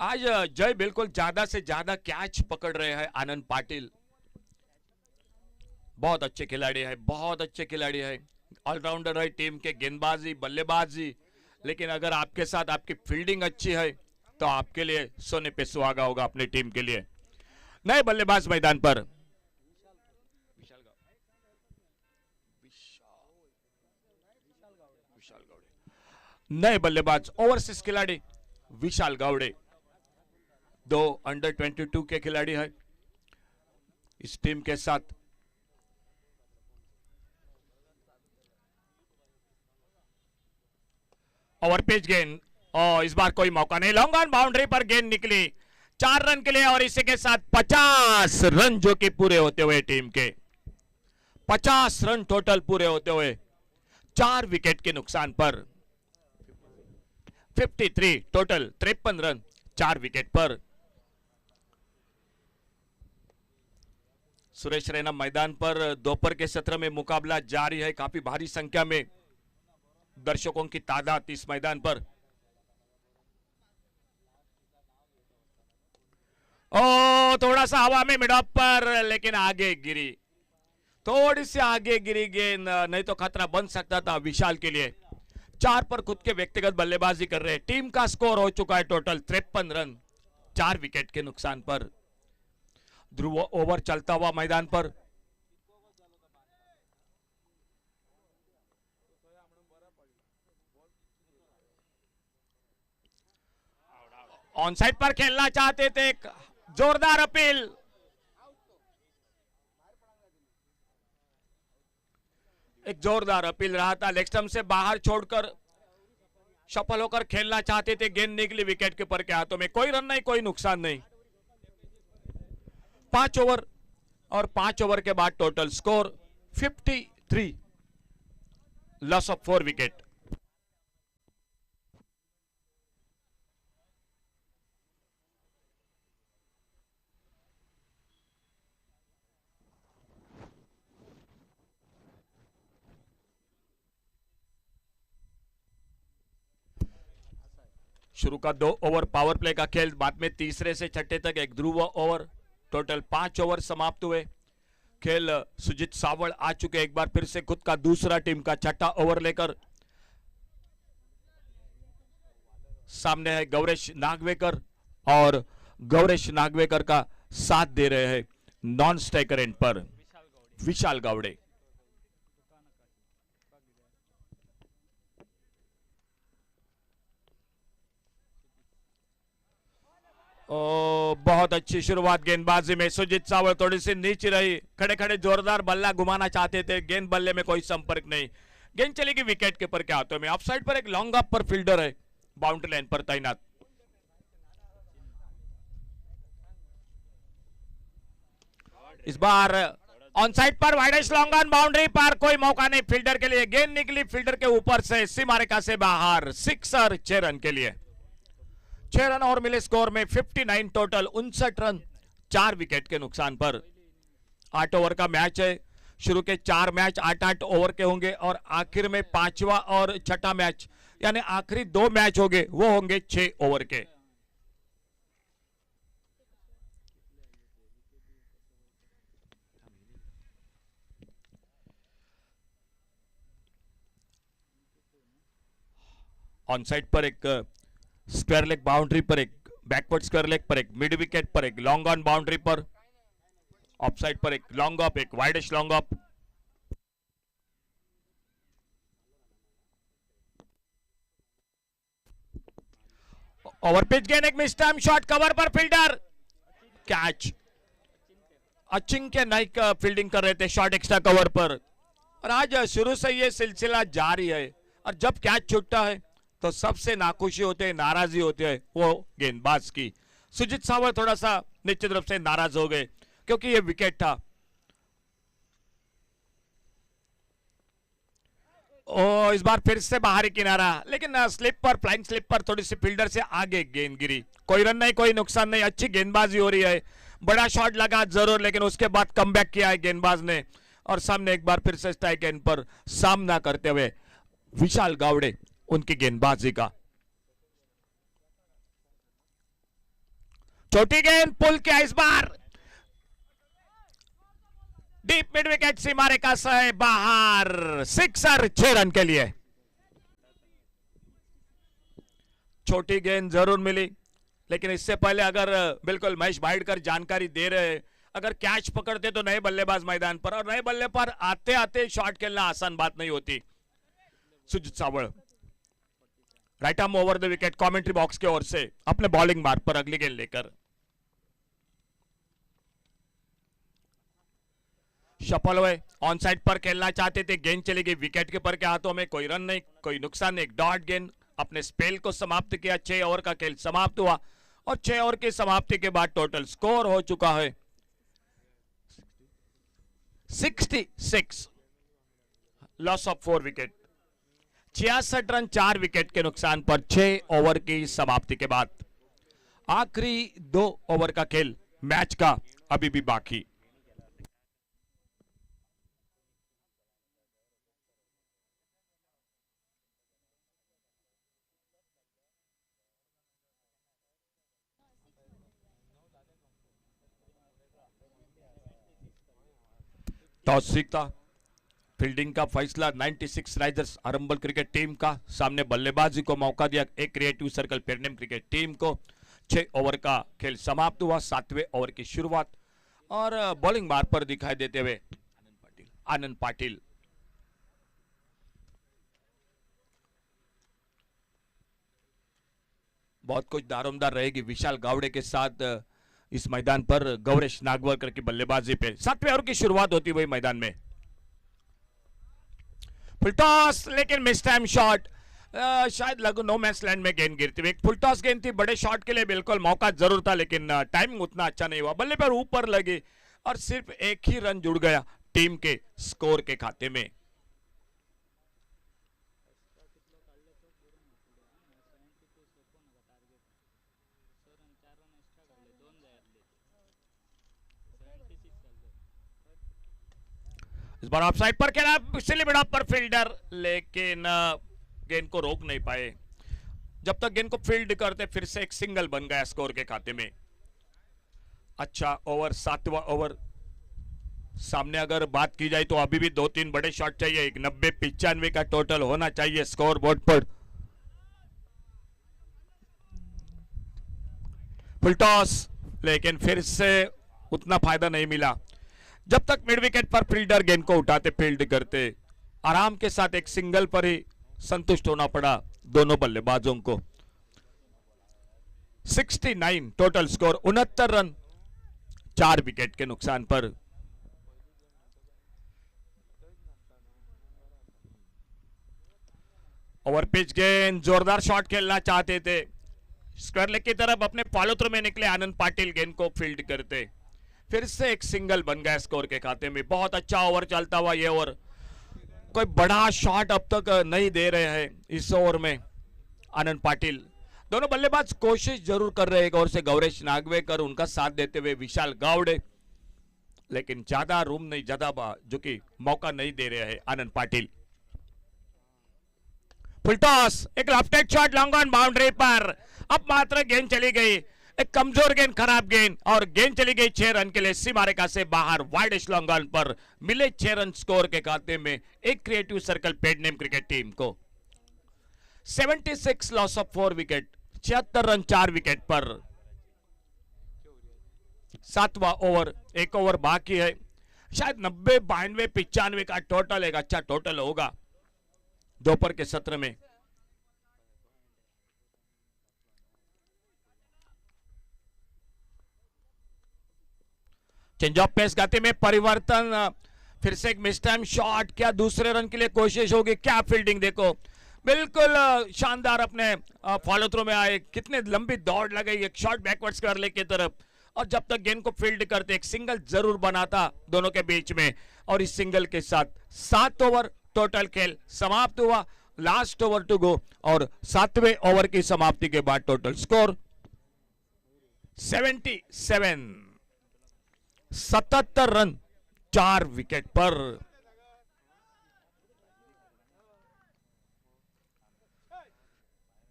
आज जय बिल्कुल ज्यादा से ज्यादा कैच पकड़ रहे हैं आनंद पाटिल। बहुत अच्छे खिलाड़ी है, बहुत अच्छे खिलाड़ी है, ऑलराउंडर है टीम के, गेंदबाजी बल्लेबाजी, लेकिन अगर आपके साथ आपकी फील्डिंग अच्छी है तो आपके लिए सोने पे सुहागा होगा अपनी टीम के लिए। नए बल्लेबाज मैदान पर नए बल्लेबाज ओवरसीज खिलाड़ी विशाल गावड़े, 2 अंडर 22 के खिलाड़ी हैं इस टीम के साथ। ओवर पिच गेंद और इस बार कोई मौका नहीं, लॉन्ग ऑन बाउंड्री पर गेंद निकली 4 रन के लिए और इसी के साथ 50 रन जो कि पूरे होते हुए टीम के 50 रन टोटल पूरे होते हुए 4 विकेट के नुकसान पर 53 टोटल 53 रन 4 विकेट पर। सुरेश रैना मैदान पर दोपहर के सत्र में मुकाबला जारी है, काफी भारी संख्या में दर्शकों की तादाद इस मैदान पर। ओ थोड़ा सा हवा में मिड ऑफ पर, लेकिन आगे गिरी, थोड़ी सी आगे गिरी गेंद, नहीं तो खतरा बन सकता था विशाल के लिए। 4 पर खुद के व्यक्तिगत बल्लेबाजी कर रहे हैं। टीम का स्कोर हो चुका है टोटल 53 रन 4 विकेट के नुकसान पर। ध्रुव ओवर चलता हुआ मैदान पर। ऑन साइड पर खेलना चाहते थे, एक जोरदार अपील, एक जोरदार अपील रहा था। लेग स्टंप से बाहर छोड़कर सफल होकर खेलना चाहते थे, गेंद निकली विकेट कीपर के हाथों में। कोई रन नहीं, कोई नुकसान नहीं। 5 ओवर और 5 ओवर के बाद total score 53, loss of 4 wicket. शुरू का 2 ओवर पावर प्ले का खेल, बाद में तीसरे से छठे तक एक ध्रुव ओवर, टोटल 5 ओवर समाप्त हुए। खेल सुजीत सावड़ आ चुके एक बार फिर से खुद का दूसरा टीम का छठा ओवर लेकर। सामने है गौरेश नागवेकर और गौरेश नागवेकर का साथ दे रहे हैं नॉन स्ट्राइकर एंड पर विशाल गावड़े। बहुत अच्छी शुरुआत गेंदबाजी में। सुजीत सावड़ थोड़ी सी नीचे रही, खड़े खड़े जोरदार बल्ला घुमाना चाहते थे, गेंद बल्ले में कोई संपर्क नहीं। गेंद चलेगी विकेट कीपर के हाथों में। ऑफ साइड पर एक लॉन्ग ऑफ पर फील्डर है बाउंड्री लाइन पर तैनात। इस बार ऑन साइड पर वाइडेस्ट लॉन्ग ऑन बाउंड्री पर कोई मौका नहीं फील्डर के लिए। गेंद निकली फील्डर के ऊपर से सीमा रेखा से बाहर। 6 और 6 रन के लिए 6 रन और मिले स्कोर में 59 टोटल 59 रन 4 विकेट के नुकसान पर। 8 ओवर का मैच है। शुरू के 4 मैच 8-8 ओवर के होंगे और आखिर में 5वां और छठा मैच यानी आखिरी 2 मैच होंगे वो होंगे 6 ओवर के। ऑन साइड पर एक स्क्वायर लेग बाउंड्री पर, एक बैकवर्ड स्क्वायर लेग पर, एक मिड विकेट पर, एक लॉन्ग ऑन बाउंड्री पर। ऑफ साइड पर एक लॉन्ग ऑफ, एक widest long off. Over pitch गेंद, एक मिस टाइम शॉट, कवर पर फील्डर, कैच। अचिंक्य नाइक फील्डिंग कर रहे थे शॉट एक्स्ट्रा कवर पर। और आज शुरू से ये सिलसिला जारी है और जब कैच छूटता है तो सबसे नाखुशी होते हैं, नाराजगी होती है वो गेंदबाज की। सुजीत सावड़ थोड़ा सा निश्चित रूप से नाराज हो गए क्योंकि ये विकेट था। इस बार फिर से बाहरी किनारा, लेकिन स्लिप पर, फ्लाइंग स्लिप पर थोड़ी सी फील्डर से आगे गेंद गिरी। कोई रन नहीं, कोई नुकसान नहीं। अच्छी गेंदबाजी हो रही है। बड़ा शॉट लगा जरूर, लेकिन उसके बाद कमबैक किया है गेंदबाज ने और सामने एक बार फिर से स्ट्राइक एंड पर सामना करते हुए विशाल गावड़े उनकी गेंदबाजी का। छोटी गेंद पुल किया इस बार, डीप मिड विकेट सीमा रेखा से बाहर। 6 और 6 रन के लिए। छोटी गेंद जरूर मिली, लेकिन इससे पहले अगर बिल्कुल महेश भाईडकर जानकारी दे रहे, अगर कैच पकड़ते तो नए बल्लेबाज मैदान पर, और नए बल्ले पर आते आते शॉट खेलना आसान बात नहीं होती। Sujit Sawad right arm over the wicket commentary box की ओर से अपने बॉलिंग मार्ग पर अगली गेंद लेकर। सफल हुए, ऑन साइड पर खेलना चाहते थे, गेंद चली गई विकेट कीपर के हाथों में, कोई रन नहीं, कोई नुकसान नहीं, एक डॉट गेंद, अपने स्पेल को समाप्त किया। 6 ओवर का खेल समाप्त हुआ और 6 ओवर की समाप्ति के बाद टोटल स्कोर हो चुका है 66, loss of 4 wicket. 66 run 4 wicket के नुकसान पर 6 ओवर की समाप्ति के बाद। आखिरी 2 ओवर का खेल मैच का अभी भी बाकी। टॉस सीखता, फील्डिंग का फैसला 96 राइजर्स अरंबल क्रिकेट टीम का। सामने बल्लेबाजी को मौका दिया एक क्रिएटिव सर्कल पेडनेम क्रिकेट टीम को। 6 ओवर का खेल समाप्त हुआ, 7वें ओवर की शुरुआत और बॉलिंग मार्ग पर दिखाई देते हुए आनंद पाटिल। बहुत कुछ दारोमदार रहेगी विशाल गावड़े के साथ इस मैदान पर गौरेश नागवरकर की बल्लेबाजी पे। 7वें ओवर की शुरुआत होती हुई मैदान में फुल टॉस, लेकिन मिस टाइम शॉट, शायद लगो नो मैच लैंड में गेंद गिरती हुई। एक फुल टॉस गेंद थी, बड़े शॉट के लिए बिल्कुल मौका जरूर था, लेकिन टाइमिंग उतना अच्छा नहीं हुआ। बल्ले पर ऊपर लगी और सिर्फ एक ही रन जुड़ गया टीम के स्कोर के खाते में। इस बार ऑफ साइड पर खेला, सिली बिड़ा पर फील्डर, लेकिन गेंद को रोक नहीं पाए। जब तक गेंद को फील्ड करते फिर से एक सिंगल बन गया स्कोर के खाते में। अच्छा ओवर, 7वां ओवर। सामने अगर बात की जाए तो अभी भी 2-3 बड़े शॉट चाहिए। एक 90-95 का टोटल होना चाहिए स्कोर बोर्ड पर। फुल टॉस, लेकिन फिर से उतना फायदा नहीं मिला। जब तक मिड विकेट पर फील्डर गेंद को उठाते फील्ड करते, आराम के साथ एक सिंगल पर ही संतुष्ट होना पड़ा दोनों बल्लेबाजों को। 69 टोटल स्कोर, 69 रन 4 विकेट के नुकसान पर। ओवर पिच गेंद, जोरदार शॉट खेलना चाहते थे, स्क्वायर लेग की तरफ अपने फॉलो थ्रू में निकले आनंद पाटिल, गेंद को फील्ड करते फिर से एक सिंगल बन गया स्कोर के खाते में। बहुत अच्छा ओवर चलता हुआ ये ओवर, कोई बड़ा शॉट अब तक नहीं दे रहे हैं इस ओवर में आनंद पाटिल। दोनों बल्लेबाज कोशिश जरूर कर रहे हैं, एक ओर से गौरेश नागवेकर, उनका साथ देते हुए विशाल गावड़े, लेकिन ज्यादा रूम नहीं, ज्यादा जो कि मौका नहीं दे रहे हैं आनंद पाटिल। फुल टॉस, एक left shot long on boundary पर, अब मात्र गेंद चली गई, एक कमजोर गेंद, खराब गेंद, और गेंद चली गई 6 रन के लिए सीमारेखा से बाहर। वाइड लॉन्ग ऑन पर मिले 6 रन स्कोर के खाते में एक क्रिएटिव सर्कल पेडनेम क्रिकेट टीम को। 76 loss of 4 wicket, 76 run 4 wicket पर। 7वां ओवर, एक ओवर बाकी है। शायद 90, 92, 95 का टोटल एक अच्छा टोटल होगा दोपहर के सत्र में। चेंज ऑफ पेस गति में परिवर्तन, फिर से एक मिस टाइम शॉट, क्या दूसरे रन के लिए कोशिश होगी, क्या फील्डिंग देखो, बिल्कुल शानदार अपने फॉलो थ्रू में आए, कितने लंबी दौड़ लगाई, एक शॉट बैकवर्ड्स कर ले की तरफ, और जब तक गेंद को फील्ड करते एक सिंगल जरूर बनाता दोनों के बीच में, और इस सिंगल के साथ 7 ओवर टोटल खेल समाप्त हुआ। लास्ट ओवर टू गो, और 7वें ओवर की समाप्ति के बाद टोटल स्कोर 77, 77 रन 4 विकेट पर।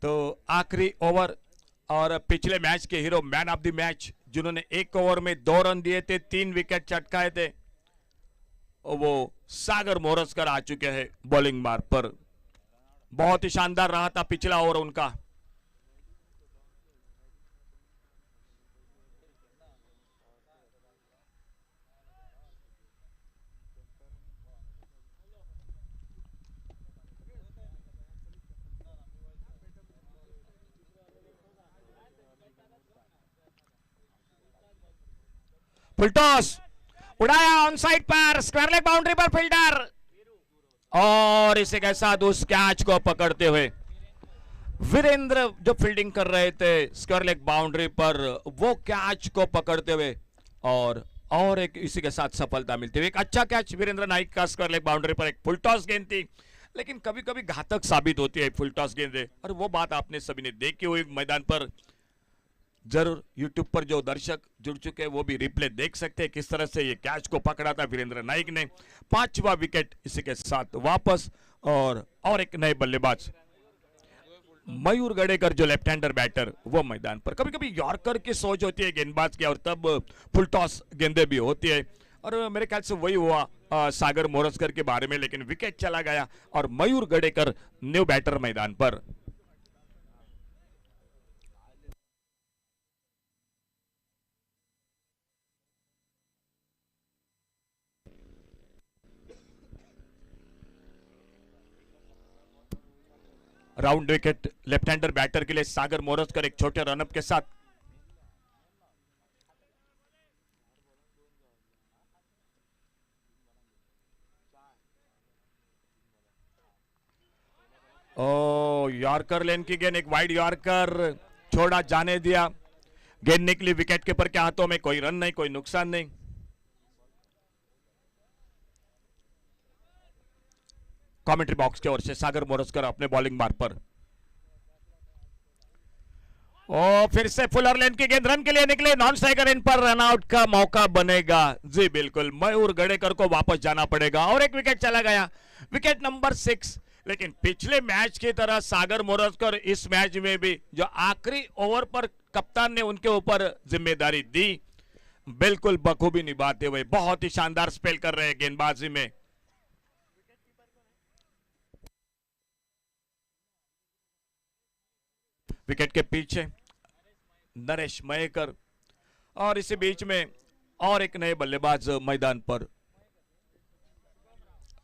तो आखिरी ओवर, और पिछले मैच के hero, man of the match, जिन्होंने 1 ओवर में 2 रन दिए थे, 3 विकेट चटकाए थे, वो सागर मोरस्कर आ चुके हैं बॉलिंग मार्ग पर। बहुत ही शानदार रहा था पिछला ओवर उनका। फुल टॉस उड़ाया ऑन साइड पर, स्क्वायर लेग बाउंड्री पर फील्डर, और इसी के साथ उस कैच को पकड़ते हुए वीरेंद्र जो फील्डिंग कर रहे थे स्क्वायर लेग बाउंड्री पर, वो कैच को पकड़ते हुए और एक इसी के साथ सफलता मिलती हुई एक अच्छा कैच वीरेंद्र नाइक का स्क्वायर लेग बाउंड्री पर। एक फुल टॉस गेंद थी, लेकिन कभी कभी घातक साबित होती है फुल टॉस गेंदें, और वो बात आपने सभी ने देखी हुई मैदान पर। जरूर यूट्यूब पर जो दर्शक जुड़ चुके हैं वो भी रिप्ले देख सकते हैं किस तरह से ये कैच को पकड़ा था वीरेंद्र नाइक ने। 5वां विकेट इसी के साथ वापस, और एक नए बल्लेबाज मयूर गड़ेकर जो लेफ्ट हैंडर बैटर वो मैदान पर। कभी कभी यॉर्कर की सोच होती है गेंदबाज की, और तब फुल टॉस गेंदें भी होती है, और मेरे ख्याल से वही हुआ सागर मोरस्कर के बारे में, लेकिन विकेट चला गया और मयूर गड़ेकर न्यू बैटर मैदान पर। Round wicket left hander batter के लिए सागर मोरस्कर एक छोटे रनअप के साथ। ओ यॉर्कर लेन की गेंद, एक वाइड यॉर्कर छोड़ा जाने दिया, गेंद निकली विकेट कीपर के हाथों में, कोई रन नहीं, कोई नुकसान नहीं। कमेंट्री बॉक्स की ओर से सागर मोरस्कर अपने बॉलिंग मार्ग पर। ओ फिर से फुलर लेन की गेंद, रन के लिए निकले, नॉन स्ट्राइकर इन पर रनआउट का मौका बनेगा। जी बिल्कुल, मयूर गड़ेकर को वापस जाना पड़ेगा, और एक विकेट चला गया, विकेट नंबर 6। लेकिन पिछले मैच की तरह सागर मोरस्कर इस मैच में भी जो आखिरी ओवर पर कप्तान ने उनके ऊपर जिम्मेदारी दी, बिल्कुल बखूबी निभाते हुए बहुत ही शानदार स्पेल कर रहे हैं गेंदबाजी में। विकेट के पीछे नरेश मयेकर, और इसी बीच में और एक नए बल्लेबाज मैदान पर,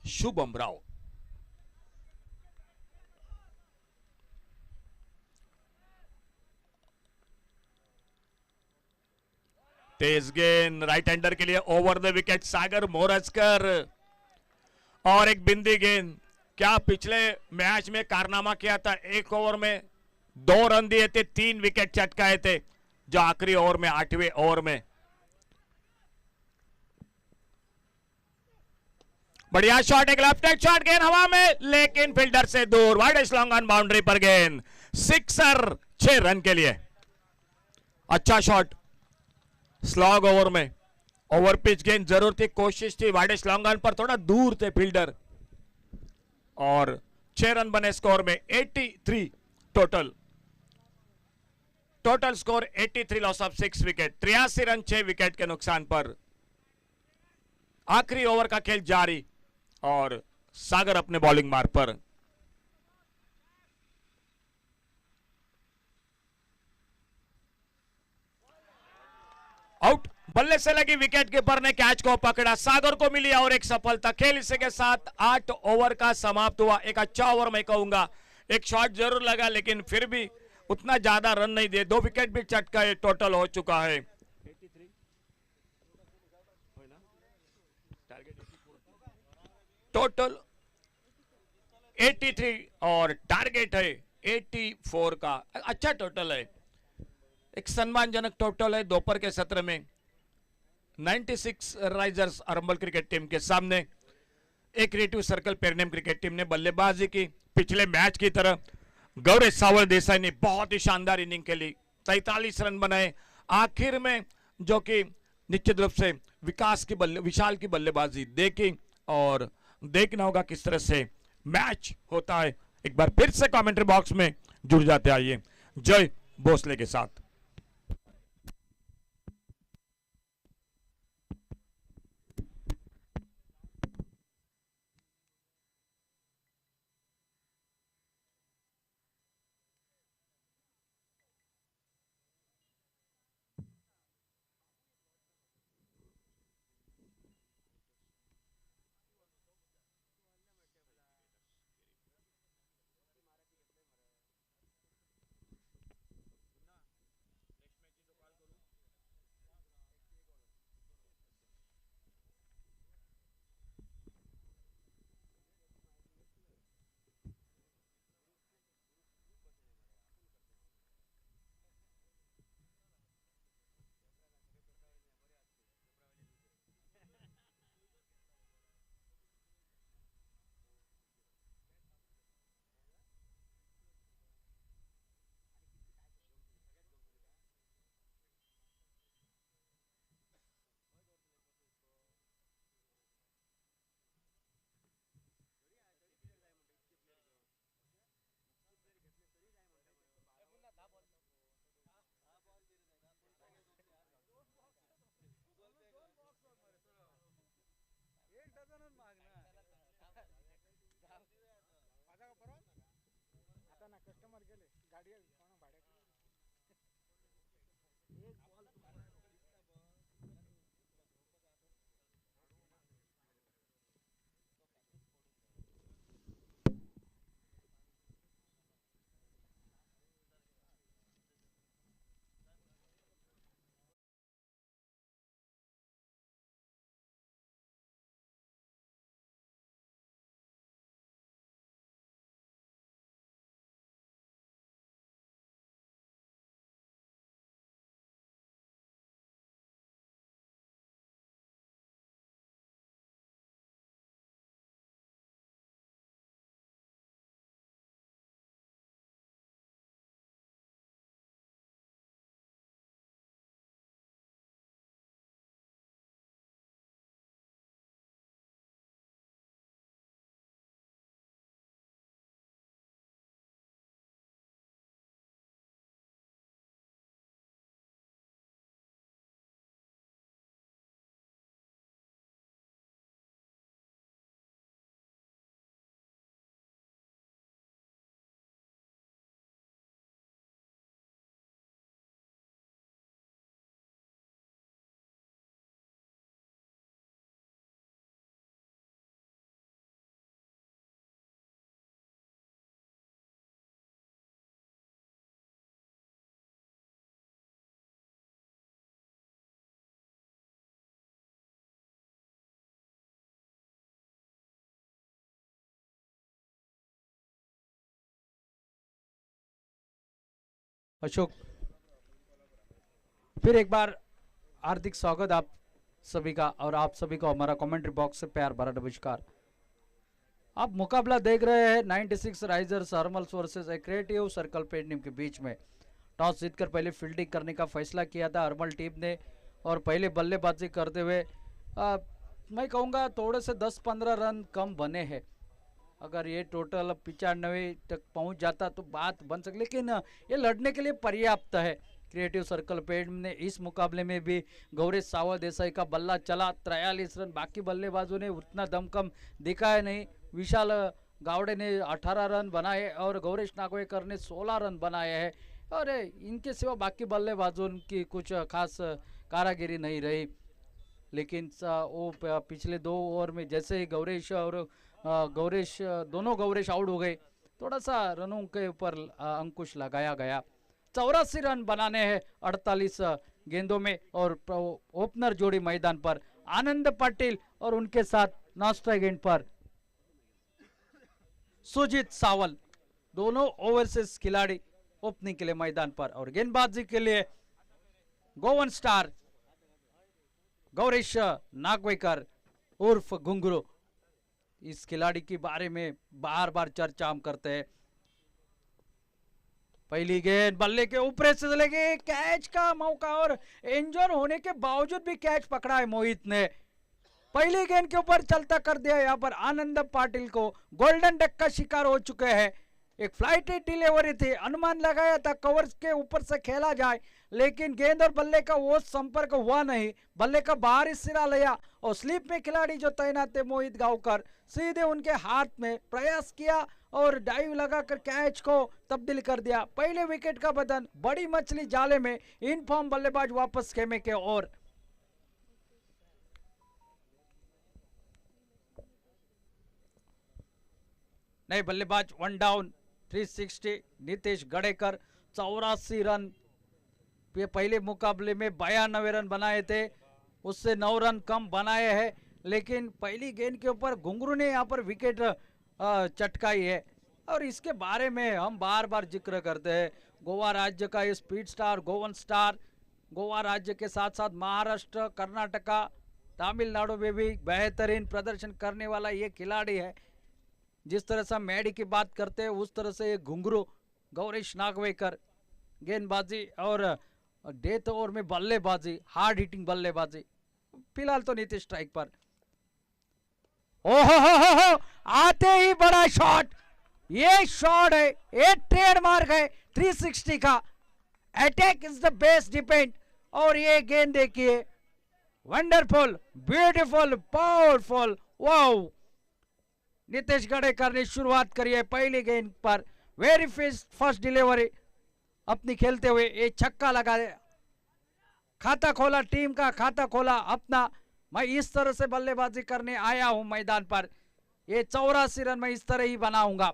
शुभम राव। तेज गेंद राइट हैंडर के लिए ओवर द विकेट सागर मोरस्कर, और एक बिंदी गेंद। क्या पिछले मैच में कारनामा किया था, एक ओवर में 2 रन दिए थे, 3 विकेट चटकाए थे, जो आखिरी ओवर में 8वें ओवर में। बढ़िया शॉट, एक लेफ्ट हैंड शॉट, गेंद हवा में, लेकिन फील्डर से दूर, वाइड स्लॉन्ग ऑन बाउंड्री पर गेंद, सिक्सर, 6 रन के लिए। अच्छा शॉट स्लॉग ओवर में, ओवर पिच गेंद जरूर थी, कोशिश थी, वाइड स्लॉन्ग ऑन पर थोड़ा दूर थे फील्डर, और 6 रन बने स्कोर में। 83 total score 83, loss of 6 wicket, 83 run 6 wicket के नुकसान पर। आखिरी ओवर का खेल जारी, और सागर अपने बॉलिंग मार्ग पर। आउट, बल्ले से लगी, विकेट कीपर ने कैच को पकड़ा, सागर को मिली और एक सफलता। खेल इसी के साथ 8 ओवर का समाप्त हुआ। एक अच्छा ओवर मैं कहूंगा, एक शॉट जरूर लगा, लेकिन फिर भी उतना ज्यादा रन नहीं दिए, 2 विकेट भी चटकाए, टोटल हो चुका है। टोटल 83 और टारगेट है 84 का। अच्छा टोटल है, एक सम्मानजनक टोटल है। दोपहर के सत्र में 96 राइजर्स अरंबल क्रिकेट टीम के सामने एक creative circle Pernem cricket team ने बल्लेबाजी की। पिछले मैच की तरह गौरव सावल देसाई ने बहुत ही शानदार इनिंग खेली, 43 रन बनाए आखिर में, जो कि निश्चित रूप से विशाल की बल्लेबाजी देखी, और देखना होगा किस तरह से मैच होता है। एक बार फिर से कमेंट्री बॉक्स में जुड़ जाते आइए जय भोसले के साथ। अशोक, फिर एक बार हार्दिक स्वागत आप सभी का, और आप सभी को हमारा कमेंट्री बॉक्स से प्यार भरा नमस्कार। आप मुकाबला देख रहे हैं 96 राइजर्स हरमल्स वर्सेस ए क्रिएटिव सर्कल पेड टीम के बीच में। टॉस जीतकर पहले फील्डिंग करने का फैसला किया था हरमल टीम ने, और पहले बल्लेबाजी करते हुए मैं कहूँगा थोड़े से 10-15 रन कम बने हैं। अगर ये टोटल 95 तक पहुंच जाता तो बात बन सकती, लेकिन ये लड़ने के लिए पर्याप्त है। क्रिएटिव सर्कल पेड ने इस मुकाबले में भी गौरेश सावल देसाई का बल्ला चला 43 रन, बाकी बल्लेबाजों ने उतना दमखम दिखाया नहीं। विशाल गावड़े ने 18 रन बनाए और गौरेश नागवेकर ने 16 रन बनाए हैं, और इनके सिवा बाकी बल्लेबाजों की कुछ खास कारागिरी नहीं रही। लेकिन वो पिछले 2 ओवर में जैसे ही गौरेश दोनों गौरेश आउट हो गए, थोड़ा सा रनों के ऊपर अंकुश लगाया गया। 84 रन बनाने हैं 48 गेंदों में, और ओपनर जोड़ी मैदान पर आनंद पाटिल और उनके साथ नास्ट्राइक गेंद पर सुजीत सावल, दोनों ओवरसीज खिलाड़ी ओपनिंग के लिए मैदान पर। और गेंदबाजी के लिए गोवन स्टार गौरेश नागवेकर उर्फ घुंगरू, इस खिलाड़ी के बारे में बार बार चर्चा हम करते हैं। पहली गेंद बल्ले के ऊपर से चलेगी, कैच का मौका, और इंजर होने के बावजूद भी कैच पकड़ा है मोहित ने। पहली गेंद के ऊपर चलता कर दिया यहाँ पर आनंद पाटिल को। गोल्डन डक का शिकार हो चुके हैं। एक फ्लाइट डिलीवरी थी, अनुमान लगाया था कवर के ऊपर से खेला जाए, लेकिन गेंद और बल्ले का वो संपर्क हुआ नहीं। बल्ले का बाहरी सिरा लिया और स्लिप में खिलाड़ी जो तैनात थे मोहित गांवकर, सीधे उनके हाथ में प्रयास किया और डाइव लगाकर कैच को तब्दील कर दिया। पहले विकेट का बदन, बड़ी मछली जाले में, इन फॉर्म बल्लेबाज वापस खेमे के ओर। नए बल्लेबाज 1 डाउन 360 नीतीश गड़ेकर 84 रन, पहले मुकाबले में 92 रन बनाए थे, उससे 9 रन कम बनाए हैं। लेकिन पहली गेंद के ऊपर घुंगरू ने यहाँ पर विकेट चटकाई है, और इसके बारे में हम बार बार जिक्र करते हैं। गोवा राज्य का ये speed star Goan star, Goa राज्य के साथ साथ महाराष्ट्र, कर्नाटका, तमिलनाडु में भी बेहतरीन प्रदर्शन करने वाला ये खिलाड़ी है। जिस तरह से हम मैडी की बात करते हैं, उस तरह से ये घुंगरू गौरेश नागवेकर गेंदबाजी और डेथ ओवर में बल्लेबाजी, हार्ड हिटिंग बल्लेबाजी। फिलहाल तो नीतीश स्ट्राइक पर। ओहो हो, आते ही बड़ा शॉट, ये शॉट है, ये ट्रेडमार्क है 360 का। Attack is the best depend, और ये गेंद देखिए, wonderful, beautiful, powerful, wow. Nitish Gadekar ने शुरुआत करी है पहली गेंद पर, वेरी फर्स्ट डिलीवरी अपनी खेलते हुए ये छक्का लगा खाता खोला, टीम का खाता खोला अपना। मैं इस तरह से बल्लेबाजी करने आया हूं मैदान पर, ये 84 रन मैं इस तरह ही बनाऊंगा।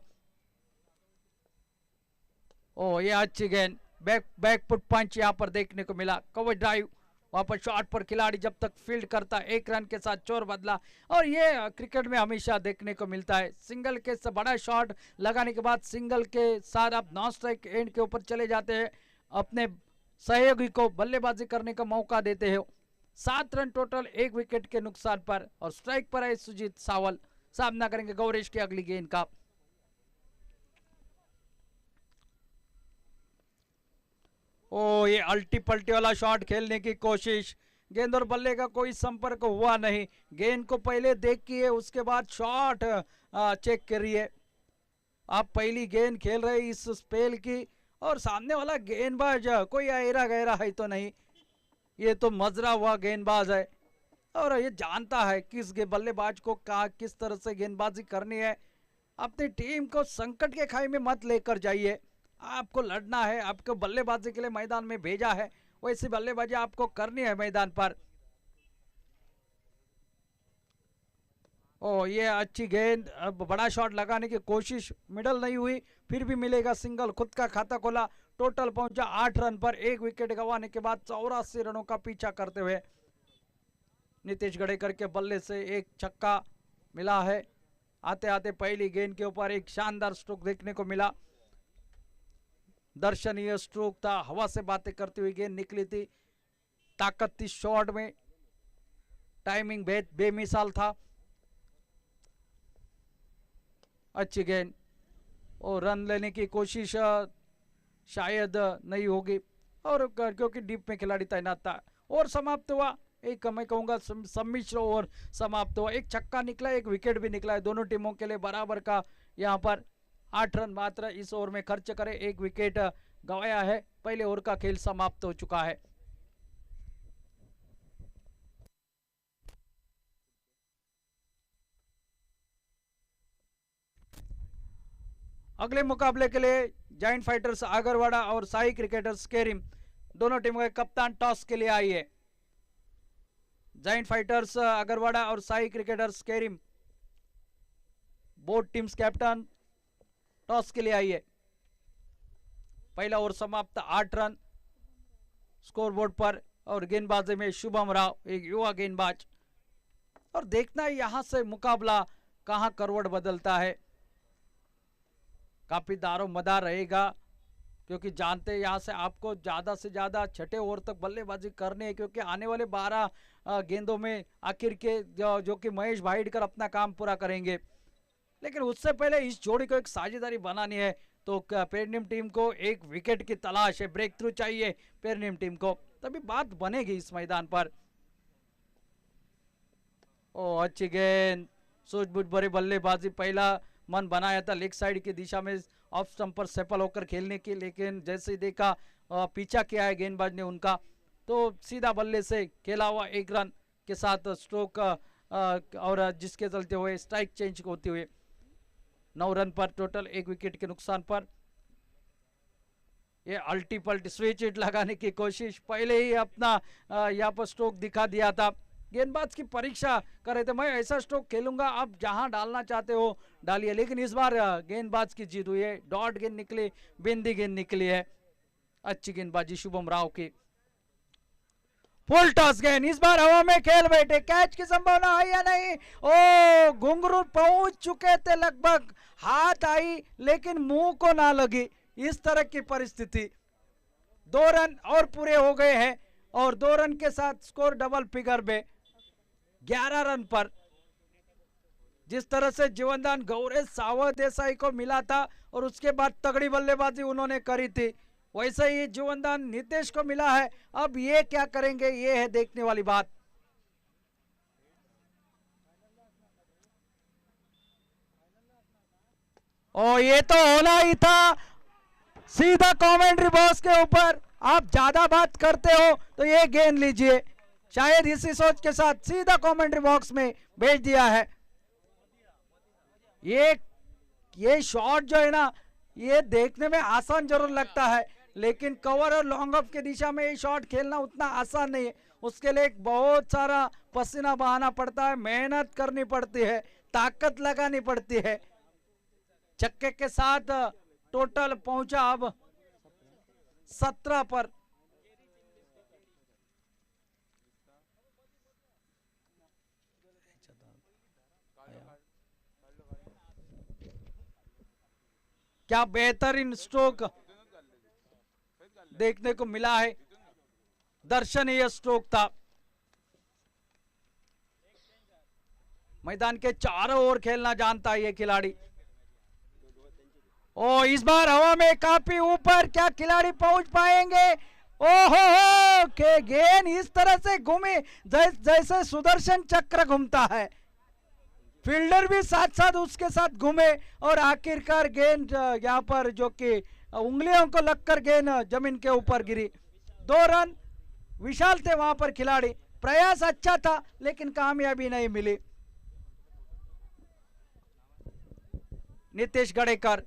ओ ये अच्छी गेंद, बैकफुट पंच यहां पर देखने को मिला। कवर ड्राइव वापस शॉट पर खिलाड़ी जब तक फील्ड करता 1 रन के साथ चोर बदला। और ये क्रिकेट में हमेशा देखने को मिलता है, सिंगल के से बड़ा शॉट लगाने के बाद सिंगल के साथ आप नॉन स्ट्राइक एंड के ऊपर चले जाते हैं, अपने सहयोगी को बल्लेबाजी करने का मौका देते हो। 7 रन टोटल 1 विकेट के नुकसान पर। और स्ट्राइक पर है सुजीत सावल, सामना करेंगे गौरेश की अगली गेंद का। ओ ये अल्टी पल्टी वाला शॉट खेलने की कोशिश, गेंद और बल्ले का कोई संपर्क हुआ नहीं। गेंद को पहले देखिए, उसके बाद शॉट चेक करिए। आप पहली गेंद खेल रहे इस स्पेल की, और सामने वाला गेंदबाज कोई ऐरा गहरा है तो नहीं, ये तो मजरा हुआ गेंदबाज है और ये जानता है किस बल्लेबाज को किस तरह से गेंदबाजी करनी है। अपनी टीम को संकट के खाई में मत लेकर जाइए, आपको लड़ना है, आपको बल्लेबाजी के लिए मैदान में भेजा है, वैसी बल्लेबाजी आपको करनी है मैदान पर। ओ ये अच्छी गेंद, अब बड़ा शॉट लगाने की कोशिश, मिडल नहीं हुई, फिर भी मिलेगा सिंगल। खुद का खाता खोला, टोटल पहुंचा 8 रन पर। 1 विकेट गंवाने के बाद 84 रनों का पीछा करते हुए नीतीश गड़ेकर के बल्ले से एक छक्का मिला है। आते आते पहली गेंद के ऊपर एक शानदार स्ट्रोक देखने को मिला, दर्शनीय स्ट्रोक था, हवा से बातें करती हुई गेंद निकली थी, ताकत थी शॉट में, टाइमिंग बेमिसाल था। अच्छी गेंद और रन लेने की कोशिश शायद नहीं होगी, और क्योंकि डीप में खिलाड़ी तैनात था। और समाप्त हुआ एक, मैं कहूंगा सम्मिश्र ओवर समाप्त हुआ। एक छक्का निकला, एक विकेट भी निकला है, दोनों टीमों के लिए बराबर का यहाँ पर 8 रन मात्र इस ओवर में खर्च करे, 1 विकेट गंवाया है। पहले ओवर का खेल समाप्त हो चुका है। अगले मुकाबले के लिए जायंट फाइटर्स आगरवाड़ा और साई क्रिकेटर्स केरिम, दोनों टीमों के कप्तान टॉस के लिए आई है। जायंट फाइटर्स आगरवाड़ा और Sai cricketers Kerim, both teams captain toss के लिए आई है। पहला ओवर समाप्त, 8 रन स्कोरबोर्ड पर, और गेंदबाजी में शुभम राव, एक युवा गेंदबाज। और देखना है यहां से मुकाबला कहां करवट बदलता है। काफी दारो मदार रहेगा, क्योंकि जानते हैं यहां से आपको ज्यादा से ज्यादा छठे ओवर तक बल्लेबाजी करनी है, क्योंकि आने वाले 12 गेंदों में आखिर के जो कि महेश भाईडकर अपना काम पूरा करेंगे। लेकिन उससे पहले इस जोड़ी को एक साझेदारी बनानी है, तो पेरनीम टीम को एक विकेट की तलाश है, ब्रेक थ्रू चाहिए पेरनीम टीम को, तभी बात बनेगी इस मैदान पर। ओ अच्छी गेंद, सूझबूझ भरी बल्लेबाजी, पहला मन बनाया था लेग साइड की दिशा में ऑफ स्टंप पर सफल होकर खेलने की, लेकिन जैसे ही देखा पीछा किया है गेंदबाज ने उनका, तो सीधा बल्ले से खेला हुआ 1 रन के साथ स्ट्रोक, और जिसके चलते हुए स्ट्राइक चेंज होते हुए 9 रन पर टोटल, 1 विकेट के नुकसान पर। ये अल्टी पल्टी स्विच हिट लगाने की कोशिश, पहले ही अपना यहाँ पर स्ट्रोक दिखा दिया था। गेंदबाज की परीक्षा कर रहे थे, मैं ऐसा स्ट्रोक खेलूंगा, आप जहां डालना चाहते हो डालिए, लेकिन इस बार गेंदबाज की जीत हुई है, डॉट गेंद निकली, बिंदी गेंद निकली है। अच्छी गेंदबाजी शुभम राव की, फुल टॉस गेंद, इस बार हवा में खेल बैठे, कैच की संभावना है या नहीं? ओ घुंघरू पहुंच चुके थे लगभग, हाथ आई लेकिन मुंह को ना लगी, इस तरह की परिस्थिति। 2 रन और पूरे हो गए हैं, और 2 रन के साथ स्कोर डबल फिगर में 11 रन पर। जिस तरह से जीवनदान गौरेश सावल देसाई को मिला था और उसके बाद तगड़ी बल्लेबाजी उन्होंने करी थी, वैसे ही जीवनदान नीतीश को मिला है। अब ये क्या करेंगे, ये है देखने वाली बात। और ये तो होना ही था, सीधा कमेंट्री बॉक्स के ऊपर। आप ज्यादा बात करते हो तो ये गेंद लीजिए, शायद इसी सोच के साथ सीधा कमेंट्री बॉक्स में भेज दिया है। ये शॉट जो है ना, ये देखने में आसान जरूर लगता है, लेकिन कवर और लॉन्ग ऑफ के दिशा में ये शॉट खेलना उतना आसान नहीं है। उसके लिए बहुत सारा पसीना बहाना पड़ता है, मेहनत करनी पड़ती है, ताकत लगानी पड़ती है। छक्के के साथ टोटल पहुंचा अब 17 पर। क्या बेहतरीन स्ट्रोक देखने को मिला है, दर्शनीय स्ट्रोक था। मैदान के चारों ओर खेलना जानता है ये खिलाड़ी। ओ इस बार हवा में काफी ऊपर, क्या खिलाड़ी पहुंच पाएंगे? ओहो के गेंद इस तरह से घूमे जैसे सुदर्शन चक्र घूमता है। फील्डर भी साथ साथ उसके साथ घूमे और आखिरकार गेंद यहाँ पर जो कि उंगलियों को लगकर गेंद जमीन के ऊपर गिरी। 2 रन विशाल थे वहां पर खिलाड़ी, प्रयास अच्छा था लेकिन कामयाबी नहीं मिली। नीतीश गड़ेकर,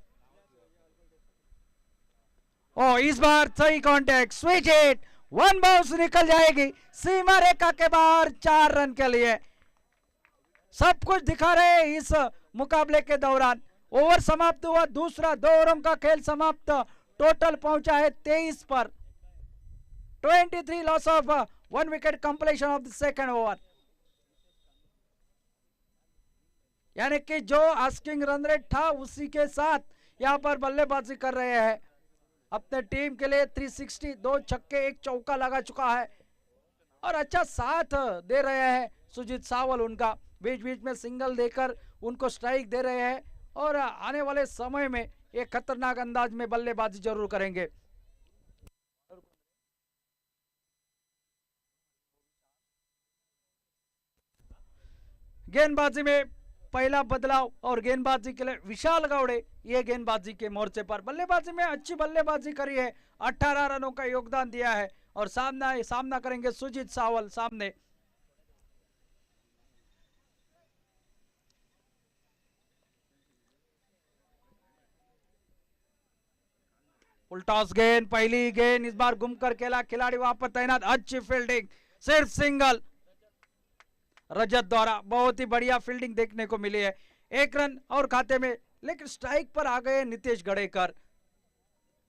ओ इस बार सही कांटेक्ट, स्विच हिट, 1 बाउंस निकल जाएगी सीमा रेखा के बाहर 4 रन के लिए। सब कुछ दिखा रहे इस मुकाबले के दौरान। ओवर समाप्त हुआ दूसरा, 2 ओवरों का खेल समाप्त, टोटल पहुंचा है 23 पर। 23 loss of 1 wicket completion of the second over. यानी कि जो आस्किंग रन रेट था उसी के साथ यहां पर बल्लेबाजी कर रहे हैं। अपने टीम के लिए 360, 2 छक्के 1 चौका लगा चुका है और अच्छा साथ दे रहे हैं सुजीत सावल। उनका बीच बीच में सिंगल देकर उनको स्ट्राइक दे रहे हैं और आने वाले समय में एक खतरनाक अंदाज में बल्लेबाजी जरूर करेंगे। गेंदबाजी में पहला बदलाव और गेंदबाजी के लिए विशाल गौड़े ये गेंदबाजी के मोर्चे पर। बल्लेबाजी में अच्छी बल्लेबाजी करी है, 18 रनों का योगदान दिया है और सामना करेंगे सुजीत सावल सामने। उल्टास गेंद, पहली गेंद इस बार घूमकर खेला, खिलाड़ी वहां पर तैनात, अच्छी फील्डिंग, सिर्फ सिंगल रजत द्वारा। बहुत ही बढ़िया फील्डिंग देखने को मिली है। 1 रन और खाते में, लेकिन स्ट्राइक पर आ गए नीतीश गड़ेकर।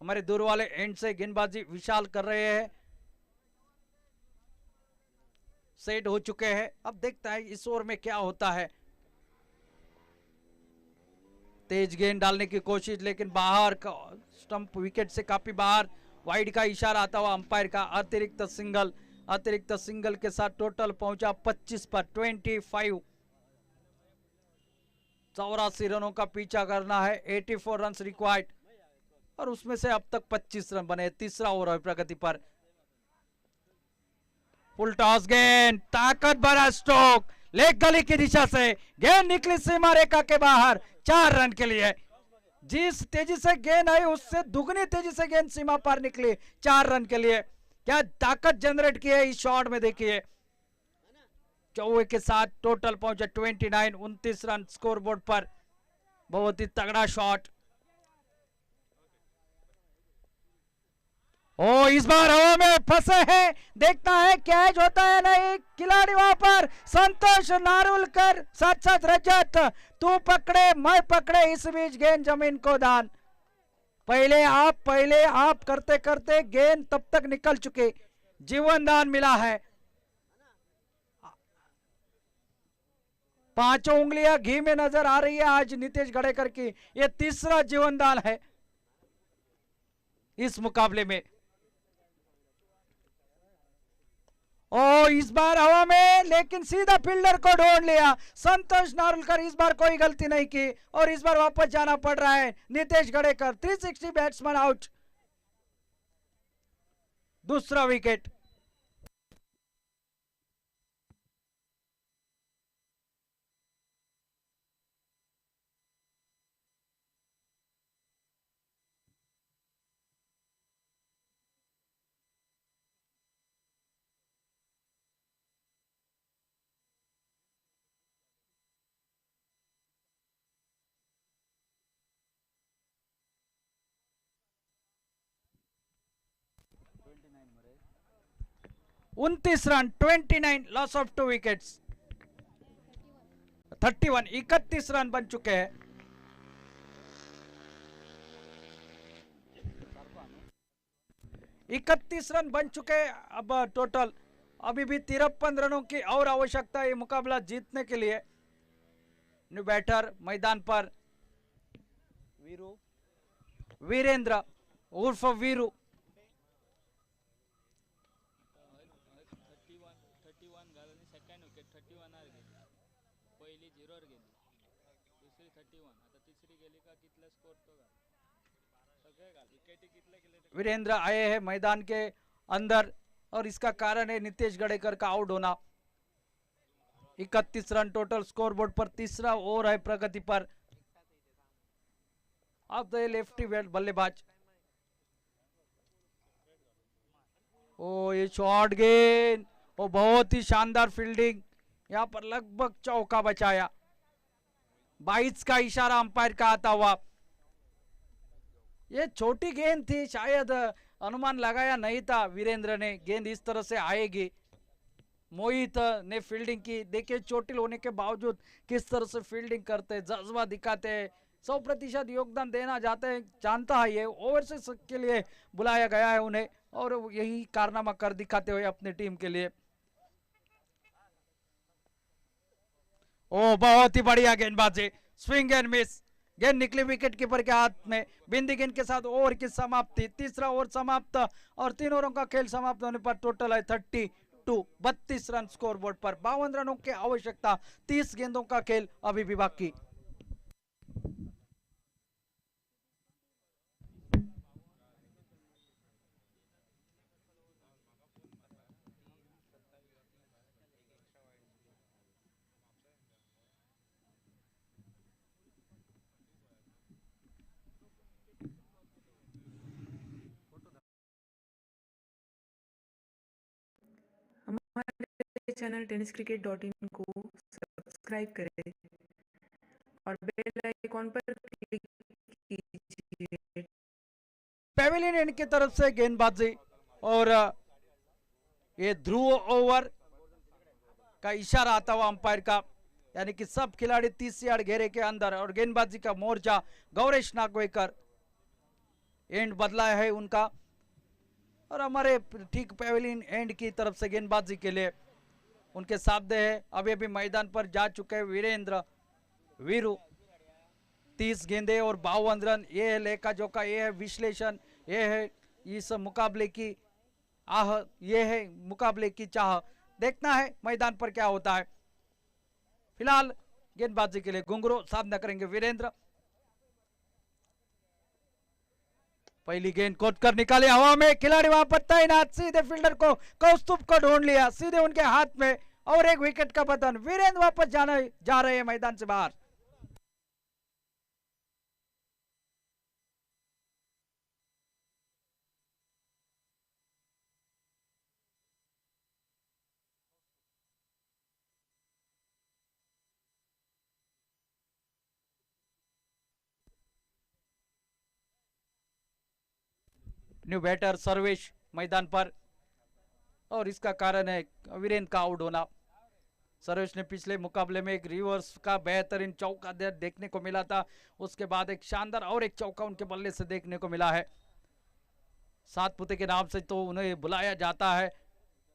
हमारे दूर वाले एंड से गेंदबाजी विशाल कर रहे हैं, सेट हो चुके हैं। अब देखता है इस ओवर में क्या होता है। तेज गेंद डालने की कोशिश, लेकिन बाहर का स्टंप विकेट से काफी बाहर, वाइड का इशारा आता हुआ अंपायर का। अतिरिक्त सिंगल के साथ टोटल पहुंचा 25 पर। 25, 84 रनों का पीछा करना है, 84 रन रिक्वायर्ड और उसमें से अब तक 25 रन बने। तीसरा ओवर है प्रगति पर। फुल टॉस गेंद, ताकत भरा स्ट्रोक, लेग गली की दिशा से गेंद निकली सीमा रेखा के बाहर 4 रन के लिए। जिस तेजी से गेंद आई उससे दुगनी तेजी से गेंद सीमा पार निकली 4 रन के लिए। क्या ताकत जनरेट की है इस शॉट में, देखिए। चौवे के साथ टोटल पहुंचे 29, 29 रन स्कोरबोर्ड पर। बहुत ही तगड़ा शॉट। ओ इस बार हवा में फंसे हैं, देखना है कैच होता है नहीं। खिलाड़ी वहां पर संतोष नारुलकर, साथ साथ रजत, तू पकड़े मैं पकड़े, इस बीच गेंद जमीन को दान। पहले आप करते करते गेंद तब तक निकल चुके, जीवन दान मिला है। 5 उंगलियां घी में नजर आ रही है आज नीतीश गड़ेकर की। यह तीसरा जीवन दान है इस मुकाबले में। ओ इस बार हवा में, लेकिन सीधा फील्डर को ढूंढ लिया संतोष नारुलकर। इस बार कोई गलती नहीं की और इस बार वापस जाना पड़ रहा है नीतीश गड़ेकर। 360 बैट्समैन आउट, दूसरा wicket. 29 run, 29, loss of 2 wickets. 31, 31 run बन चुके हैं। इकतीस रन बन चुके हैं अब टोटल। अभी भी 53 रनों की और आवश्यकता है मुकाबला जीतने के लिए। न्यू बैटर मैदान पर वीरेंद्र उर्फ वीरू। वीरेंद्र आए हैं मैदान के अंदर और इसका कारण है नितेश गडेकर का आउट होना। 31 रन टोटल स्कोरबोर्ड पर। तीसरा ओवर है प्रगति पर। अब तो लेफ्टी बल्लेबाज। ओ ये शॉर्ट गेंद, ओ बहुत ही शानदार फील्डिंग। यहां पर लगभग चौका बचाया। 22 का इशारा अंपायर का आता हुआ। ये छोटी गेंद थी, शायद अनुमान लगाया नहीं था वीरेंद्र ने गेंद इस तरह से आएगी। मोहित ने फील्डिंग की। देखिए चोटिल होने के बावजूद किस तरह से फील्डिंग करते, जज्बा दिखाते, 100% योगदान देना जानता है। ये ओवरसीज के लिए बुलाया गया है उन्हें और यही कारनामा कर दिखाते हुए अपनी टीम के लिए। ओ बहुत ही बढ़िया गेंदबाजी, स्विंग एंड मिस। गेंद निकली विकेट कीपर के हाथ में। बिंदी गेंद के साथ ओवर की समाप्ति। तीसरा ओवर समाप्त और 3 ओवरों का खेल समाप्त होने पर टोटल है 32, 32 रन स्कोरबोर्ड पर। 52 रनों की आवश्यकता। 30 गेंदों का खेल अभी भी बाकी। हमारे चैनल tenniscricket.in को सब्सक्राइब करें और बेल आइकॉन पर क्लिक कीजिए। पेविलियन एंड की तरफ से गेंदबाजी और ये ध्रुव ओवर का इशारा आता हुआ अंपायर का, यानी कि सब खिलाड़ी 30 यार्ड घेरे के अंदर और गेंदबाजी का मोर्चा गौरेश नागवेकर। एंड बदला है उनका और हमारे ठीक पेविलियन एंड की तरफ से गेंदबाजी के लिए उनके सामने है। अभी अभी मैदान पर जा चुके हैं वीरेंद्र वीरू। 30 गेंदे और 52 रन। ये है लेखा जोखा, ये है विश्लेषण, ये है इस मुकाबले की ये है मुकाबले की चाह। देखना है मैदान पर क्या होता है। फिलहाल गेंदबाजी के लिए घुंघरू सामना करेंगे वीरेंद्र। पहली गेंद कोट कर निकाले हवा में। खिलाड़ी वहां पर तैनात, सीधे फील्डर को कौस्तुभ को ढूंढ लिया, सीधे उनके हाथ में और एक विकेट का पतन। वीरेंद्र वापस जा रहे हैं मैदान से बाहर। न्यू बैटर सर्वेश मैदान पर और इसका कारण है वीरेंद्र का आउट होना। सर्वेश ने पिछले मुकाबले में एक रिवर्स का बेहतरीन चौका देखने को मिला था, उसके बाद एक शानदार और एक चौका उनके बल्ले से देखने को मिला है। सातपुते के नाम से तो उन्हें बुलाया जाता है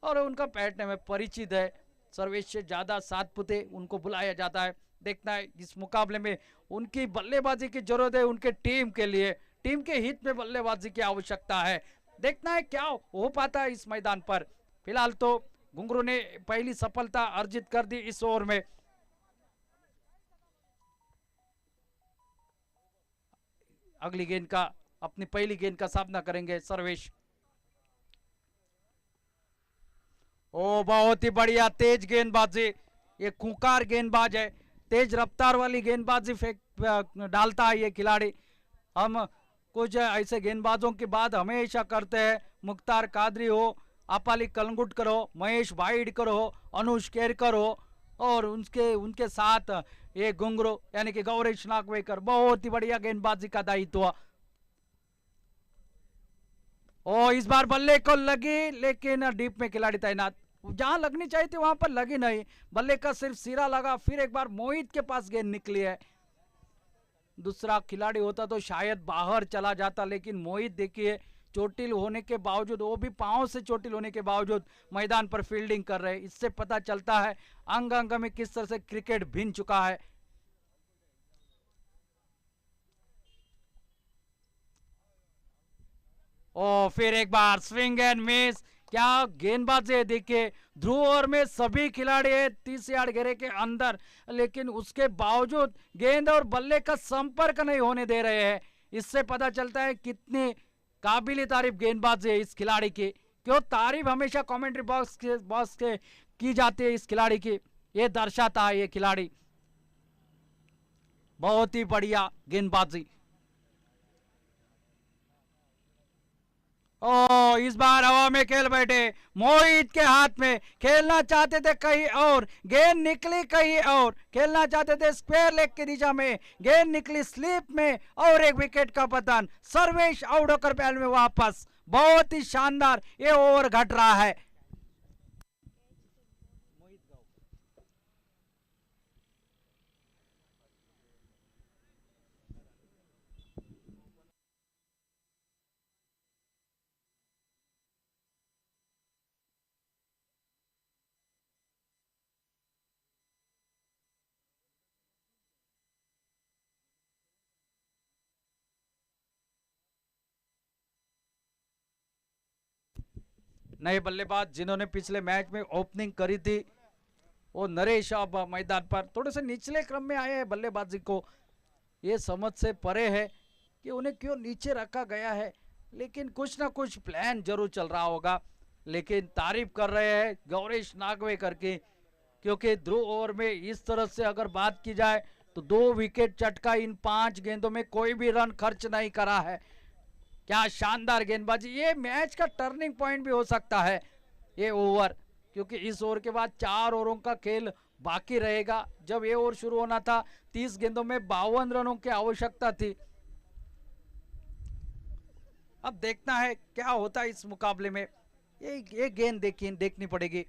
और उनका पैटर्न में परिचित है। सर्वेश से ज्यादा सातपुते उनको बुलाया जाता है। देखना है इस मुकाबले में उनकी बल्लेबाजी की जरूरत है, उनके टीम के लिए, टीम के हित में बल्लेबाजी की आवश्यकता है। देखना है क्या हो पाता है इस मैदान पर। फिलहाल तो घुंघरू ने पहली सफलता अर्जित कर दी इस ओवर में। अगली गेंद का, अपनी पहली गेंद का सामना करेंगे सर्वेश। ओ बहुत ही बढ़िया तेज गेंदबाजी। ये खूंखार गेंदबाज है, तेज रफ्तार वाली गेंदबाजी फेंक डालता है ये खिलाड़ी। हम कुछ ऐसे गेंदबाजों की बात हमेशा करते हैं, मुख्तार कादरी हो, अपाली कलंगुटकर हो, महेश वाइडकर हो, अनुज केरकर हो और उनके साथ ये घुंघरू यानी कि गौरेश नागवेकर। बहुत ही बढ़िया गेंदबाजी का दायित्व। और इस बार बल्ले को लगी, लेकिन डीप में खिलाड़ी तैनात, जहां लगनी चाहिए थी वहां पर लगी नहीं, बल्ले का सिर्फ सिरा लगा। फिर एक बार मोहित के पास गेंद निकली है, दूसरा खिलाड़ी होता तो शायद बाहर चला जाता, लेकिन मोहित देखिए चोटिल होने के बावजूद, वो भी पांव से चोटिल होने के बावजूद मैदान पर फील्डिंग कर रहे हैं। इससे पता चलता है अंग अंग में किस तरह से क्रिकेट भिन चुका है। और फिर एक बार स्विंग एंड मिस, क्या गेंदबाजी है देखिए। ध्रुव ओवर में सभी खिलाड़ी है 30 यार्ड घेरे के अंदर, लेकिन उसके बावजूद गेंद और बल्ले का संपर्क नहीं होने दे रहे हैं। इससे पता चलता है कितनी काबिल तारीफ गेंदबाजी है इस खिलाड़ी की। क्यों तारीफ हमेशा कमेंट्री बॉक्स के की जाती है इस खिलाड़ी की, ये दर्शाता है ये खिलाड़ी। बहुत ही बढ़िया गेंदबाजी। ओ इस बार हवा में खेल बैठे, मोहित के हाथ में, खेलना चाहते थे कहीं और, गेंद निकली कहीं और, खेलना चाहते थे स्क्वायर लेग की दिशा में, गेंद निकली स्लिप में और एक विकेट का पतन। सर्वेश आउट होकर बैल में वापस। बहुत ही शानदार ये ओवर घट रहा है। नए बल्लेबाज जिन्होंने पिछले मैच में ओपनिंग करी थी, वो नरेश अब मैदान पर थोड़े से निचले क्रम में आए हैं। बल्लेबाजी को ये समझ से परे है कि उन्हें क्यों नीचे रखा गया है, लेकिन कुछ ना कुछ प्लान जरूर चल रहा होगा। लेकिन तारीफ कर रहे हैं गौरीश नागवेकर की, क्योंकि ध्रुव ओवर में इस तरह से अगर बात की जाए तो 2 विकेट चटका, इन 5 गेंदों में कोई भी रन खर्च नहीं करा है। क्या शानदार गेंदबाजी, ये मैच का टर्निंग पॉइंट भी हो सकता है ये ओवर, क्योंकि इस ओवर के बाद 4 ओवरों का खेल बाकी रहेगा। जब ये ओवर शुरू होना था 30 गेंदों में 52 रनों की आवश्यकता थी। अब देखना है क्या होता है इस मुकाबले में। ये गेंद देखनी पड़ेगी।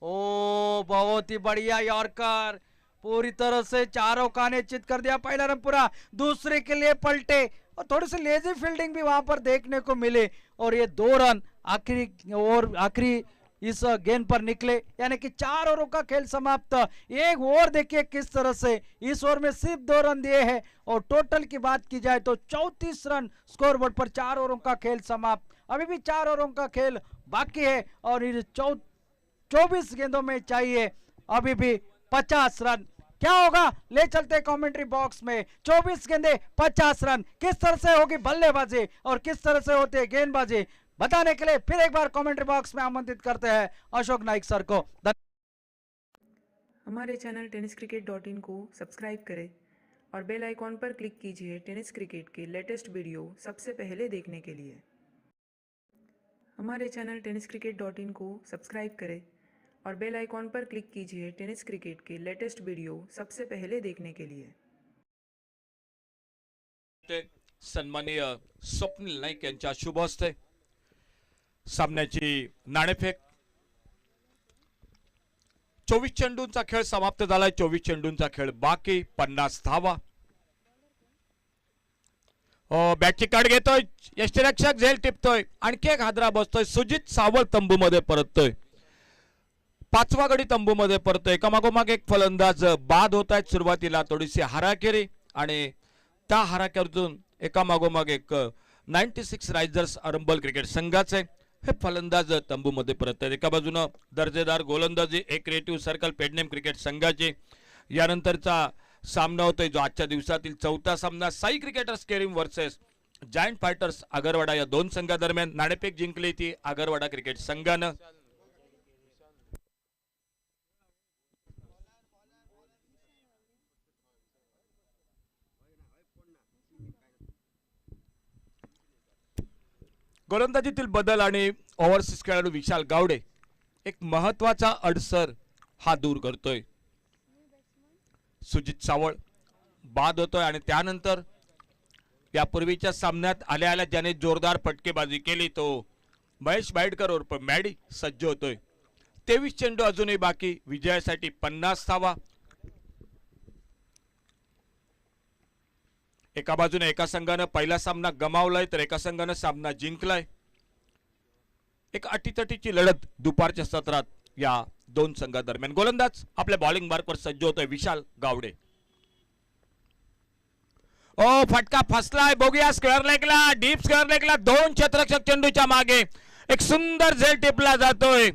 ओ बहुत ही बढ़िया यॉर्कर, पूरी तरह से चारों काने चित कर दिया। पहला रन पूरा, दूसरे के लिए पलटे और थोड़ी सी लेजी फील्डिंग भी वहां पर देखने को मिले, और ये 2 रन आखिरी इस गेंद पर निकले, यानी कि 4 ओवरों का खेल समाप्त। एक ओवर देखिए किस तरह से इस ओवर में सिर्फ 2 रन दिए हैं, और टोटल की बात की जाए तो 34 रन स्कोर बोर्ड पर 4 ओवरों का खेल समाप्त। अभी भी 4 ओवरों का खेल बाकी है, और 24 गेंदों में चाहिए अभी भी 50 रन। क्या होगा, ले चलते कमेंट्री बॉक्स में। 24 गेंदे 50 रन, किस तरह से होगी बल्लेबाजी और किस तरह से होते हैं गेंदबाजी, बताने के लिए फिर एक बार कमेंट्री बॉक्स में आमंत्रित करते हैं अशोक नाइक सर को। हमारे चैनल tenniscricket.in को सब्सक्राइब करें और बेल आइकॉन पर क्लिक कीजिए टेनिस क्रिकेट के लेटेस्ट वीडियो सबसे पहले देखने के लिए। हमारे चैनल tenniscricket.in को सब्सक्राइब करें और बेल आइकॉन पर क्लिक कीजिए टेनिस क्रिकेट के लेटेस्ट वीडियो सबसे पहले देखने के लिए। सन्माननीय स्वप्नील नाईक यांच्या शुभ हस्ते सामन्याची नाणेफेक। 24 चेंडूंचा खेळ समाप्त झालाय। 24 चेंडूंचा खेळ बाकी, 50 धावा। बॅटची काढ घेतोय यष्टीरक्षक, झेल टिपतोय, आणखी एक हादरा बसतोय। सुजित सावळ तंबू मध्ये परततोय, 5वा गडी तंबू मध्ये परतोय। एकामागोमाग एक फलंदाज बाद होत आहेत। सुरुवातीला थोडीशी हाराकिरी आणि त्या हाराकिरीतून एकामागोमाग एक 96 रायझर्स अरंबल क्रिकेट संघाचे हे फलंदाज तंबू मध्ये परत आहेत। एका बाजूने दर्जेदार गोलंदाजी एक क्रिएटिव्ह सर्कल पेडनेम क्रिकेट संघाची। यानंतरचा सामना होतोय जो आजच्या दिवसातील 4था सामना, Sai cricketers Kerim versus giant fighters Agarwada या 2 संघादरम्यान। नाणेफेक जिंकली ती आगरवाडा क्रिकेट संघानं। गोलंदाजीतील बदल आणि ओव्हरसीज खेळाडू विशाल गावडे एक महत्वाचा अडसर हा दूर करतोय। सुजित सावळ बाद होतोय आणि त्यानंतर यापूर्वीच्या सामन्यात आल्या आल्या ज्याने जोरदार फटकेबाजी केली तो महेश बाईडकर उर्फ मॅडी सज्ज होतोय. 23 चेंडू अजूनही बाकी, विजयासाठी 50 धावा. एका बाजूने एका संघानं पहिला सामना गमावलाय तर एका संघानं सामना जिंकलाय. एक अटीतटीची लढत दुपारच्या सत्रात या दोन संघादरम्यान. गोलंदाज आपल्या बॉलिंग मार्कवर सज्ज होतोय विशाल गावडे. ओ फटका फसलाय, बघूया स्क्वेअर लेगला, डीप स्क्वेअर लेगला. दोन क्षेत्ररक्षक चेंडूच्या मागे, एक सुंदर झेल टिपला जातोय.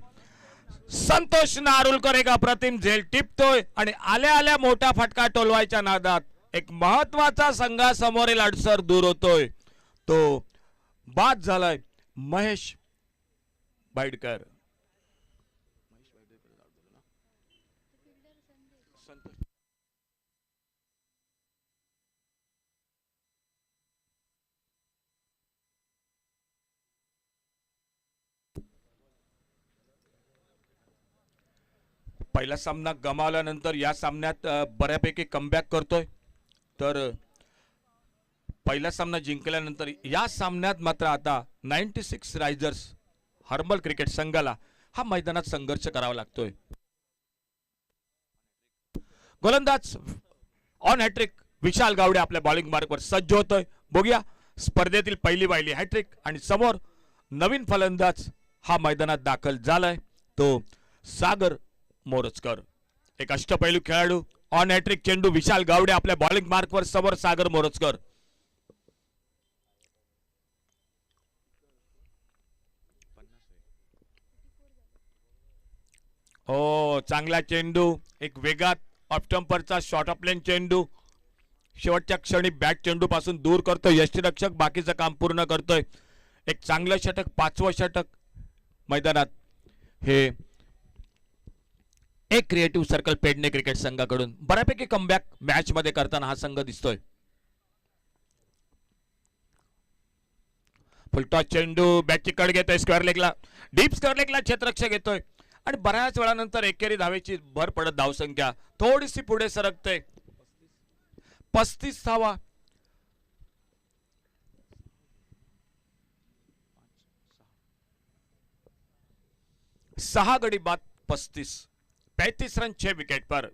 संतोष नारुलकर एक अप्रतिम झेल टिपतोय आणि आल्या आल्या मोठा फटका टोलवायच्या नादात एक महत्वाचा संघासमोरील अडसर दूर होतोय. तो बाद झालाय महेश बाईडकर. पहिला सामना गमावल्यानंतर या सामन्यात बऱ्यापैकी कमबॅक करतोय. तर पहिला सामना जिंकल्यानंतर या सामन्यात मात्र आता 96 रायझर्स हर्मल क्रिकेट संघाला हा मैदानात संघर्ष करावा लागतोय. गोलंदाज ऑन हॅट्रिक विशाल गावडे आपल्या बॉलिंग मार्कवर सज्ज होतोय. बघूया स्पर्धेतील पहिली वाहिली हॅट्रिक आणि समोर नवीन फलंदाज हा मैदानात दाखल झालाय तो सागर मोरजकर. एक अष्टपैलू खेळाडू. ऑन हॅट्रिक चेंडू विशाल गावडे आपल्या बॉलिंग मार्कवर, समोर सागर मोरजकर. हो चांगला चेंडू, एक वेगात ऑफ स्टंपरचा शॉर्ट ऑफ लेन चेंडू. शेवटच्या क्षणी बॅट चेंडू पासून दूर करतोय यष्टीरक्षक, बाकीचं काम पूर्ण करतोय. एक चांगलं षटक, 5वं षटक मैदानात. हे एक क्रिएटिव्ह सर्कल पेडणे क्रिकेट संघाकडून बऱ्यापैकी कमबॅक मॅच मध्ये करताना हा संघ दिसतोय. फुलटॉस चेंडू, बॅटची कड घेतोय स्क्वेअर लेगला, डीप स्क्वेअर लेगला क्षेत्ररक्षक येतोय आणि बऱ्याच वेळानंतर एकेरी धावेची भर पडत धावसंख्या थोडीशी पुढे सरकते. 35 धावा. सहा गडी बाद 35 रन 6 विकेट पर.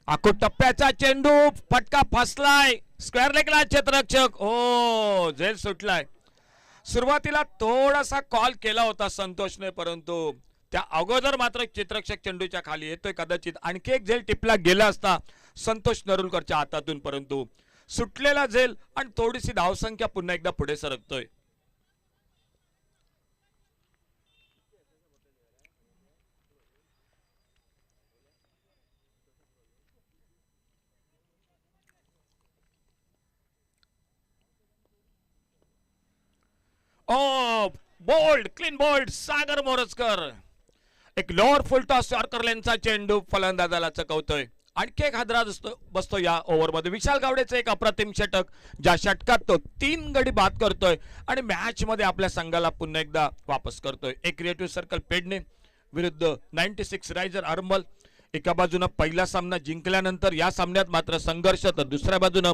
आखो टप्प्याचा चेंडू, फटका फसलाय, स्क्वेअर लेगला क्षेत्ररक्षक. ओ झेल सुटलाय. सुरुवातीला थोडासा कॉल केला होता संतोषने, परंतु त्या अगोदर मात्र क्षेत्ररक्षक चेंडूच्या खाली येतोय. कदाचित आणखी एक झेल टिपला गेला असता संतोष नरुलकरच्या हातातून, परंतु सुटलेला झेल आणि थोडीशी धावसंख्या पुन्हा एकदा पुढे सरकतोय. ओ बोल्ड, क्लीन बोल्ड सागर मोरजकर. एक लोअर फुल टॉस यॉर्कर लेनचा चेंडू फलंदाजाला चकवतोय. आणखी एक हादरा बसतो या ओव्हरमध्ये. विशाल गावडेचं एक अप्रतिम षटक, ज्या षटकात तो 3 गडी बाद करतोय आणि मॅच मध्ये आपल्या संघाला पुन्हा एकदा वापस करतोय. एक क्रिएटिव्ह सर्कल पेडणे विरुद्ध 96 रायझर हर्मल. एका बाजूने पहिला सामना जिंकल्यानंतर या सामन्यात मात्र संघर्ष, तर दुसऱ्या बाजूने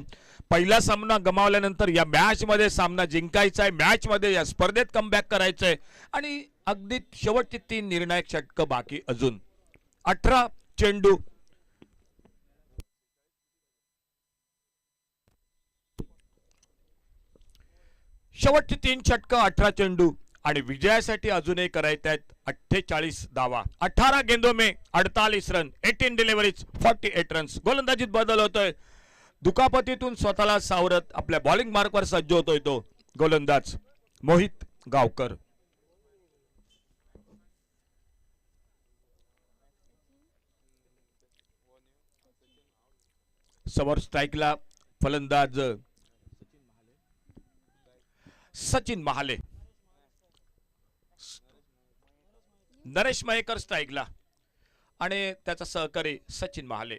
पहिला सामना गमावल्यानंतर या मॅच मध्ये सामना जिंकायचा आहे, मॅच मध्ये या स्पर्धेत कमबॅक करायचंय आणि अगदी शेवटची 3 निर्णायक षटक बाकी अजून. 18 चेंडू, शेवटची 3 षटक, 18 चेंडू आणि विजयासाठी अजूनही करायचे आहेत 48 धावा. 18 गेंदों में 48 रन, 18 डिलिव्हरीज 48 रन्स. गोलंदाजीत बदल होतोय. दुखापतीतून स्वतःला सावरत आपल्या बॉलिंग मार्कवर सज्ज होतोय तो गोलंदाज मोहित गावकर. समोर स्ट्राइकला फलंदाज सचिन महाले. नरेश मयेकर स्ट्राइकला आणि त्याचा सहकारी सचिन महाले.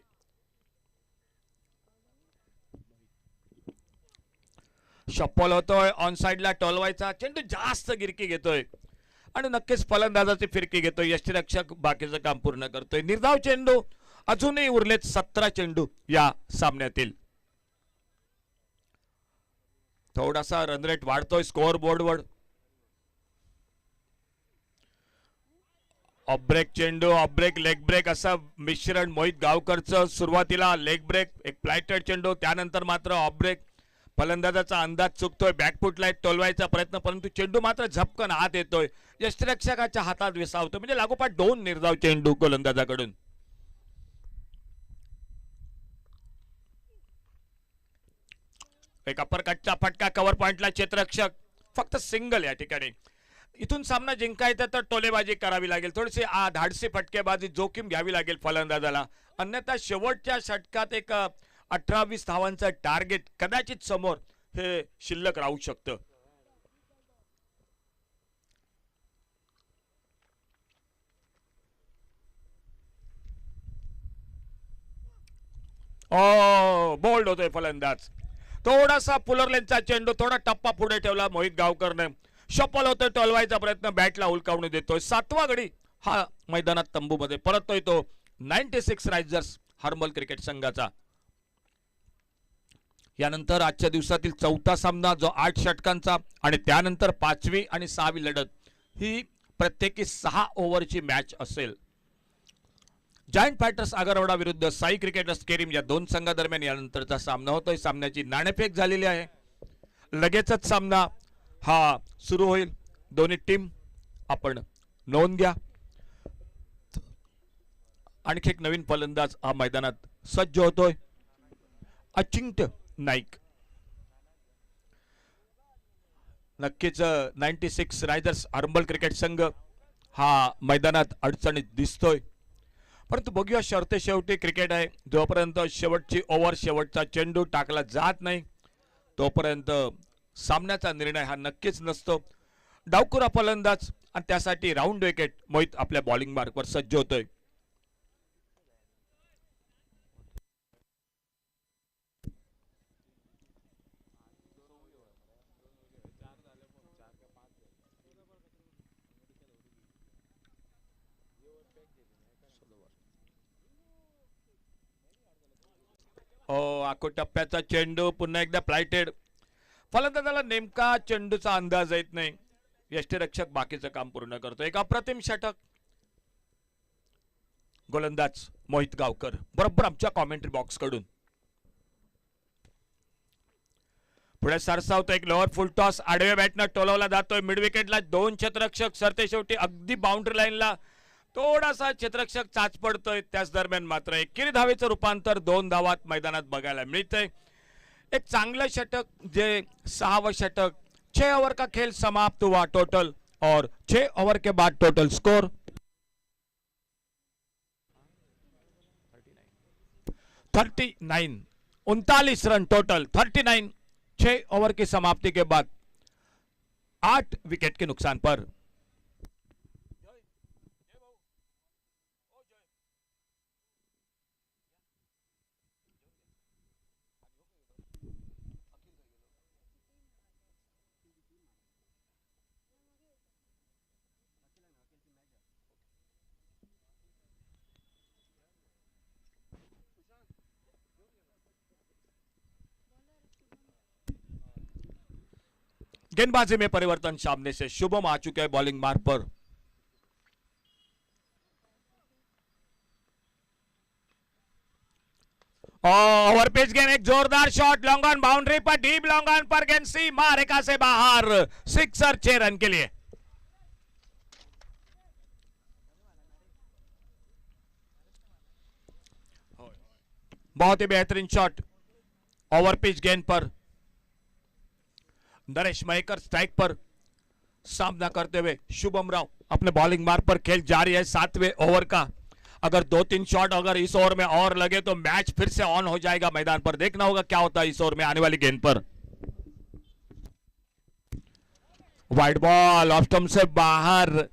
शप्पल होतोय, ऑन साइडला टोलवायचा चेंडू जास्त गिरकी घेतोय आणि नक्कीच फलंदाजाची फिरकी घेतोय. यष्टीरक्षक बाकीचं काम पूर्ण करतोय. निर्धाव चेंडू अजूनही उरलेत 17 चेंडू या सामन्यातील. थोडासा रन रेट वाढतोय स्कोअर बोर्डवर. ऑफ ब्रेक चेंडू, ऑफ ब्रेक, लेग ब्रेक असं मिश्रण मोहित गावकरचं. सुरुवातीला लेग ब्रेक, एक फ्लायटेड चेंडू, त्यानंतर मात्र ऑफ ब्रेक. फलंदाजाचा अंदाज चुकतोय, बॅकफुटला टोलवायचा प्रयत्न, परंतु चेंडू मात्र झपकन आत येतोय, यष्टिरक्षकाच्या हातात विसावतोय. म्हणजे लागोपाठ 2 निर्धाव चेंडू गोलंदाजाकडून. एक अपरकटचा फटका, कव्हर पॉइंटला क्षेत्ररक्षक, फक्त सिंगल या ठिकाणी. इथून सामना जिंकायचा तर टोलेबाजी करावी लागेल, थोडीशी धाडसी फटकेबाजी, जोखीम घ्यावी लागेल फलंदाजाला. अन्यथा शेवटच्या षटकात एक 18-20 धावांचं टार्गेट कदाचित समोर हे शिल्लक राहू शकतं. बोल्ड होतोय फलंदाज. थोडासा पुलरलेनचा चेंडू, थोडा टप्पा पुढे ठेवला मोहित गावकरने. शपल होतोय, टोलवायचा प्रयत्न, बॅटला उलकावून देतोय. 7वा गडी हा मैदानात तंबूमध्ये परततोय तो 96 रायझर्स हर्मल क्रिकेट संघाचा. यानंतर आजच्या दिवसातील 4था सामना जो 8 षटकांचा आणि त्यानंतर 5वी आणि 6वी लढत, ही प्रत्येकी 6 ओव्हरची मॅच असेल. जायंट फायटर्स आगरवाडा विरुद्ध साई क्रिकेटर्स केरीम या 2 संघादरम्यान यानंतरचा सामना होतोय. सामन्याची नाणेफेक झालेली आहे. लगेचच सामना हा सुरू होईल. दोन्ही टीम आपण नोंद घ्या. आणखी एक नवीन फलंदाज हा मैदानात सज्ज होतोय, अजिंक्य नाईक. नक्कीच 96 रायझर्स हर्मल क्रिकेट संघ हा मैदानात अडचणीत दिसतोय, परंतु बघूया शर्ते शेवटी क्रिकेट आहे. जोपर्यंत शेवटची ओव्हर, शेवटचा चेंडू टाकला जात नाही तोपर्यंत सामन्याचा निर्णय हा नक्कीच नसतो. डावखुरा फलंदाज आणि त्यासाठी राऊंड विकेट मोहित आपल्या बॉलिंग मार्कवर सज्ज होतोय. आखो टप्प्याचा चेंडू, पुन्हा एकदा फ्लायटेड. फलंदाजाला नेमका चेंडूचा अंदाज येत नाही, यष्टिरक्षक बाकीचं काम पूर्ण करतो. एक अप्रतिम षटक. गोलंदाज मोहित गावकर बरोबर आमच्या कॉमेंट्री बॉक्स कडून. पुढे सरसावतो एक लोअर फुल टॉस, आडव्या बॅटनं टोलवला जातोय मिड विकेटला. 2 क्षेत्ररक्षक सरते शेवटी अगदी बाउंड्री लाईनला. थोडासा क्षेत्ररक्षक चाच पडतोय, त्याच दरम्यान मात्र एकेरी धावेचं रूपांतर 2 धावात मैदानात बघायला मिळतंय. एक चांगलं षटक, जे 6वं षटक. 6 ओवर का खेल समाप्त हुआ टोटल और 6 ओवर के बाद total score 39 run total 39। 6 over की समाप्ति के बाद 8 विकेट के नुकसान पर। गेंदबाजी में परिवर्तन, सामने से शुभम आ चुके हैं बॉलिंग मार्ग पर। ओवर पिच गेंद, एक जोरदार शॉट लॉन्ग ऑन बाउंड्री पर, डीप लॉन्ग ऑन पर गेंद सीमा रेखा से बाहर, सिक्सर 6 रन के लिए। बहुत ही बेहतरीन शॉट ओवर पिच गेंद पर। नरेश मयेकर स्ट्राइक पर सामना करते हुए शुभम राव अपने बॉलिंग मार्ग पर। खेल जारी है 7वें ओवर का। अगर 2-3 शॉट अगर इस ओवर में और लगे तो मैच फिर से ऑन हो जाएगा मैदान पर। देखना होगा क्या होता है इस ओवर में आने वाली गेंद पर। वाइड बॉल ऑफ स्टंप से बाहर,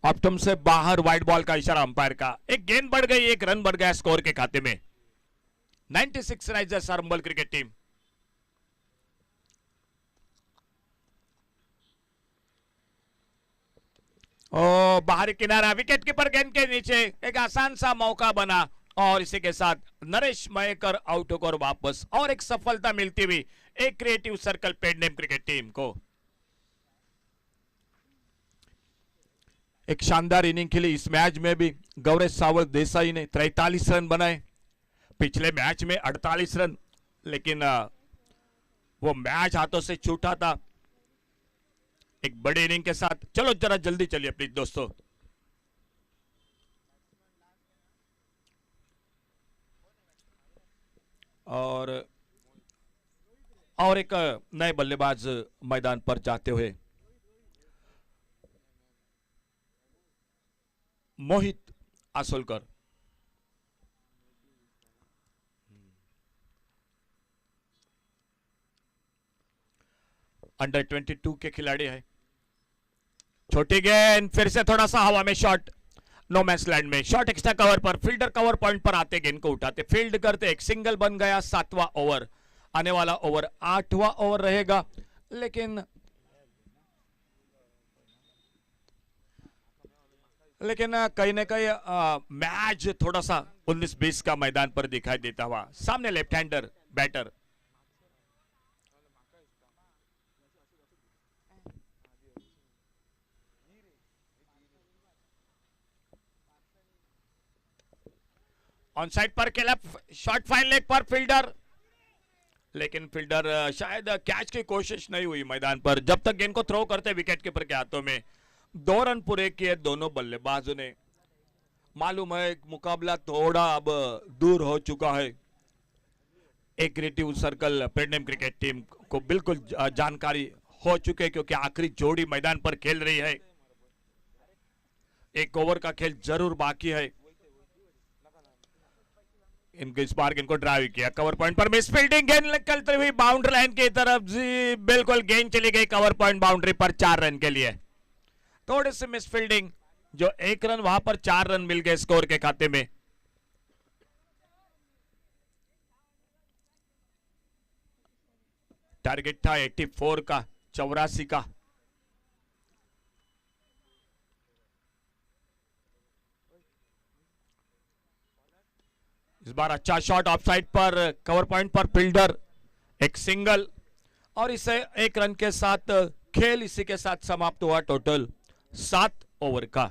ऑफ स्टंप से बाहर वाइड बॉल का इशारा अंपायर का। एक गेंद बढ़ गई, एक रन बढ़ गया स्कोर के खाते में। 96 राइजर्स हर्मल क्रिकेट टीम। बाहरी किनारा, विकेट कीपर गेंद के नीचे, एक आसान सा मौका बना और इसी के साथ नरेश मयेकर आउट होकर वापस, और एक सफलता मिलती हुई एक क्रिएटिव सर्कल पेडनेम क्रिकेट टीम को। एक शानदार इनिंग खेली इस मैच में भी गौरव सावल देसाई ने 43 रन बनाए, पिछले मैच में 48 रन, लेकिन वो मैच हाथों से छूटा था एक बड़ी इनिंग के साथ। चलो जरा जल्दी चलिए प्लीज दोस्तों। और एक नए बल्लेबाज मैदान पर जाते हुए मोहित आसोलकर। अंडर 22 के खिलाड़ी है। छोटी गेंद, फिर से थोड़ा सा हवा में शॉट, नो मैच लैंड में शॉट, एक्स्ट्रा कवर पर फील्डर कवर पॉइंट पर आते गेंद को उठाते फील्ड करते, एक सिंगल बन गया। 7वां ओवर, आने वाला ओवर 8वां ओवर रहेगा, लेकिन कहीं ना कहीं मैच थोड़ा सा 19-20 का मैदान पर दिखाई देता हुआ। सामने left hander batter, on side पर खेला शॉट, फाइन लेग पर फील्डर, लेकिन फील्डर शायद कैच की कोशिश नहीं हुई मैदान पर। जब तक गेंद को थ्रो करते विकेट कीपर के हाथों में। 2 रन पूरे किए दोनों बल्लेबाजों ने। मालूम है मुकाबला थोड़ा अब दूर हो चुका है। एक क्रिएटिव सर्कल पेडनेम क्रिकेट टीम को बिल्कुल जानकारी हो चुके, क्योंकि आखिरी जोड़ी मैदान पर खेल रही है। एक ओवर का खेल जरूर बाकी है। इस बार इनको ड्राइव किया, कवर पॉइंट पर मिस फील्डिंग, गेंद निकलती हुई बाउंड्री लाइन की तरफ। जी बिल्कुल, गेंद चली गई कवर पॉइंट बाउंड्री पर 4 रन के लिए। थोड़ी सी मिस फील्डिंग, जो 1 रन, वहां पर 4 रन मिल गए स्कोर के खाते में। टारगेट था 84 का, 84 का। इस बार अच्छा शॉट ऑफ साइड पर, कवर पॉइंट पर फील्डर, एक सिंगल, और इसे 1 रन के साथ खेल इसी के साथ समाप्त हुआ। टोटल 7 ओवर का,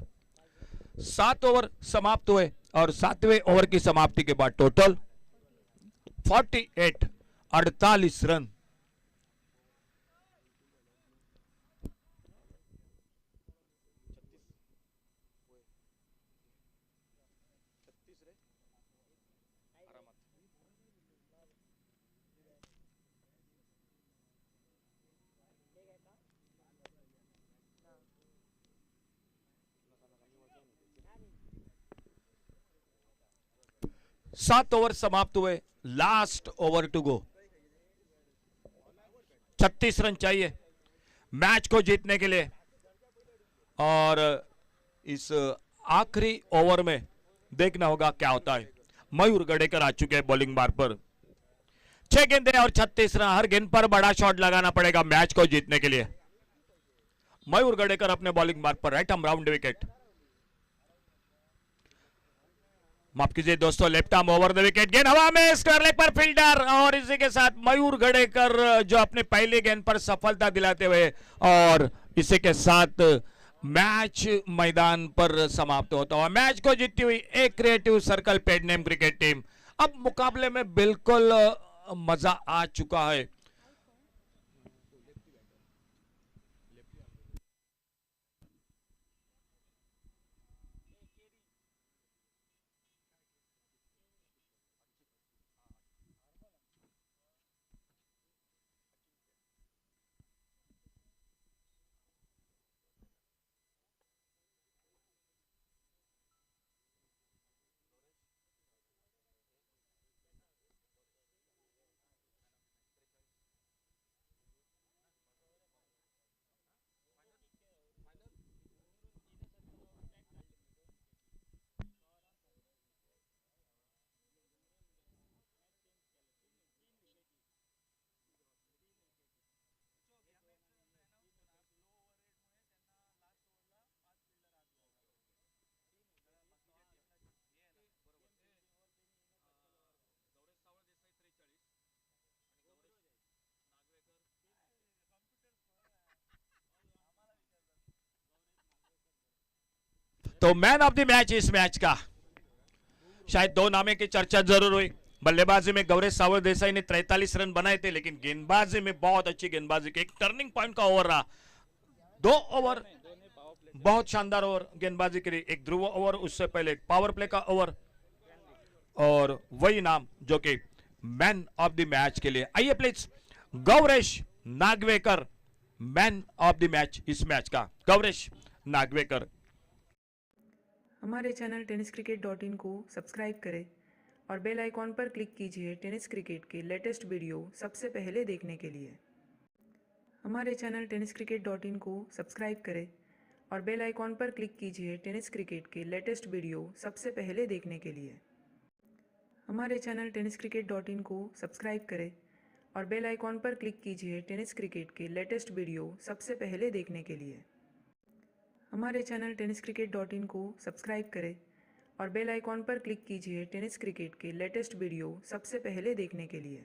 7 ओवर समाप्त हुए, और 7वें ओवर की समाप्ति के बाद टोटल 48 रन। सात ओवर समाप्त हुए, last over to go. 36 run चाहिए मैच को जीतने के लिए, और इस आखिरी ओवर में देखना होगा क्या होता है। मयूर गडेकर आ चुके हैं बॉलिंग बार पर। 6 गेंदें और 36 रन, हर गेंद पर बड़ा शॉट लगाना पड़ेगा मैच को जीतने के लिए। मयूर गडेकर अपने बॉलिंग बार पर, राइट आर्म राउंड विकेट, माफ कीजिए दोस्तों, left arm over the wicket, गेंद हवा में, स्क्वायर लेग पर फील्डर, और इसी के साथ मयूर गडेकर जो अपनी पहली गेंद पर सफलता दिलाते हुए, और इसी के साथ मैच मैदान पर समाप्त होता हुआ। मैच को जीतती हुई एक क्रिएटिव सर्कल पेडनेम क्रिकेट टीम। अब मुकाबले में बिल्कुल मजा आ चुका है। तो मैन ऑफ द मैच इस मैच का शायद दो नामे की चर्चा जरूर हुई। बल्लेबाजी में गौरेश सावर देसाई ने 43 रन बनाए थे, लेकिन गेंदबाजी में बहुत अच्छी गेंदबाजी की एक टर्निंग पॉइंट का ओवर रहा। 2 ओवर बहुत शानदार ओवर गेंदबाजी के लिए, एक ध्रुव ओवर, उससे पहले एक पावर प्ले का ओवर, और वही नाम जो कि मैन ऑफ द मैच के लिए। आइए please Gauresh Nagwekar man of the match इस मैच का, गौरेश नागवेकर। हमारे चैनल tenniscricket.in को सब्सक्राइब करें और बेल आइकॉन पर क्लिक कीजिए टेनिस क्रिकेट के लेटेस्ट वीडियो सबसे पहले देखने के लिए। हमारे चैनल tenniscricket.in को सब्सक्राइब करें और बेल आइकॉन पर क्लिक कीजिए टेनिस क्रिकेट के लेटेस्ट वीडियो सबसे पहले देखने के लिए। हमारे चैनल tenniscricket.in को सब्सक्राइब करें और बेल आइकॉन पर क्लिक कीजिए टेनिस क्रिकेट के लेटेस्ट वीडियो सबसे पहले देखने के लिए। हमारे चैनल tenniscricket.in को सब्सक्राइब करें और बेल आइकॉन पर क्लिक कीजिए टेनिस क्रिकेट के लेटेस्ट वीडियो सबसे पहले देखने के लिए।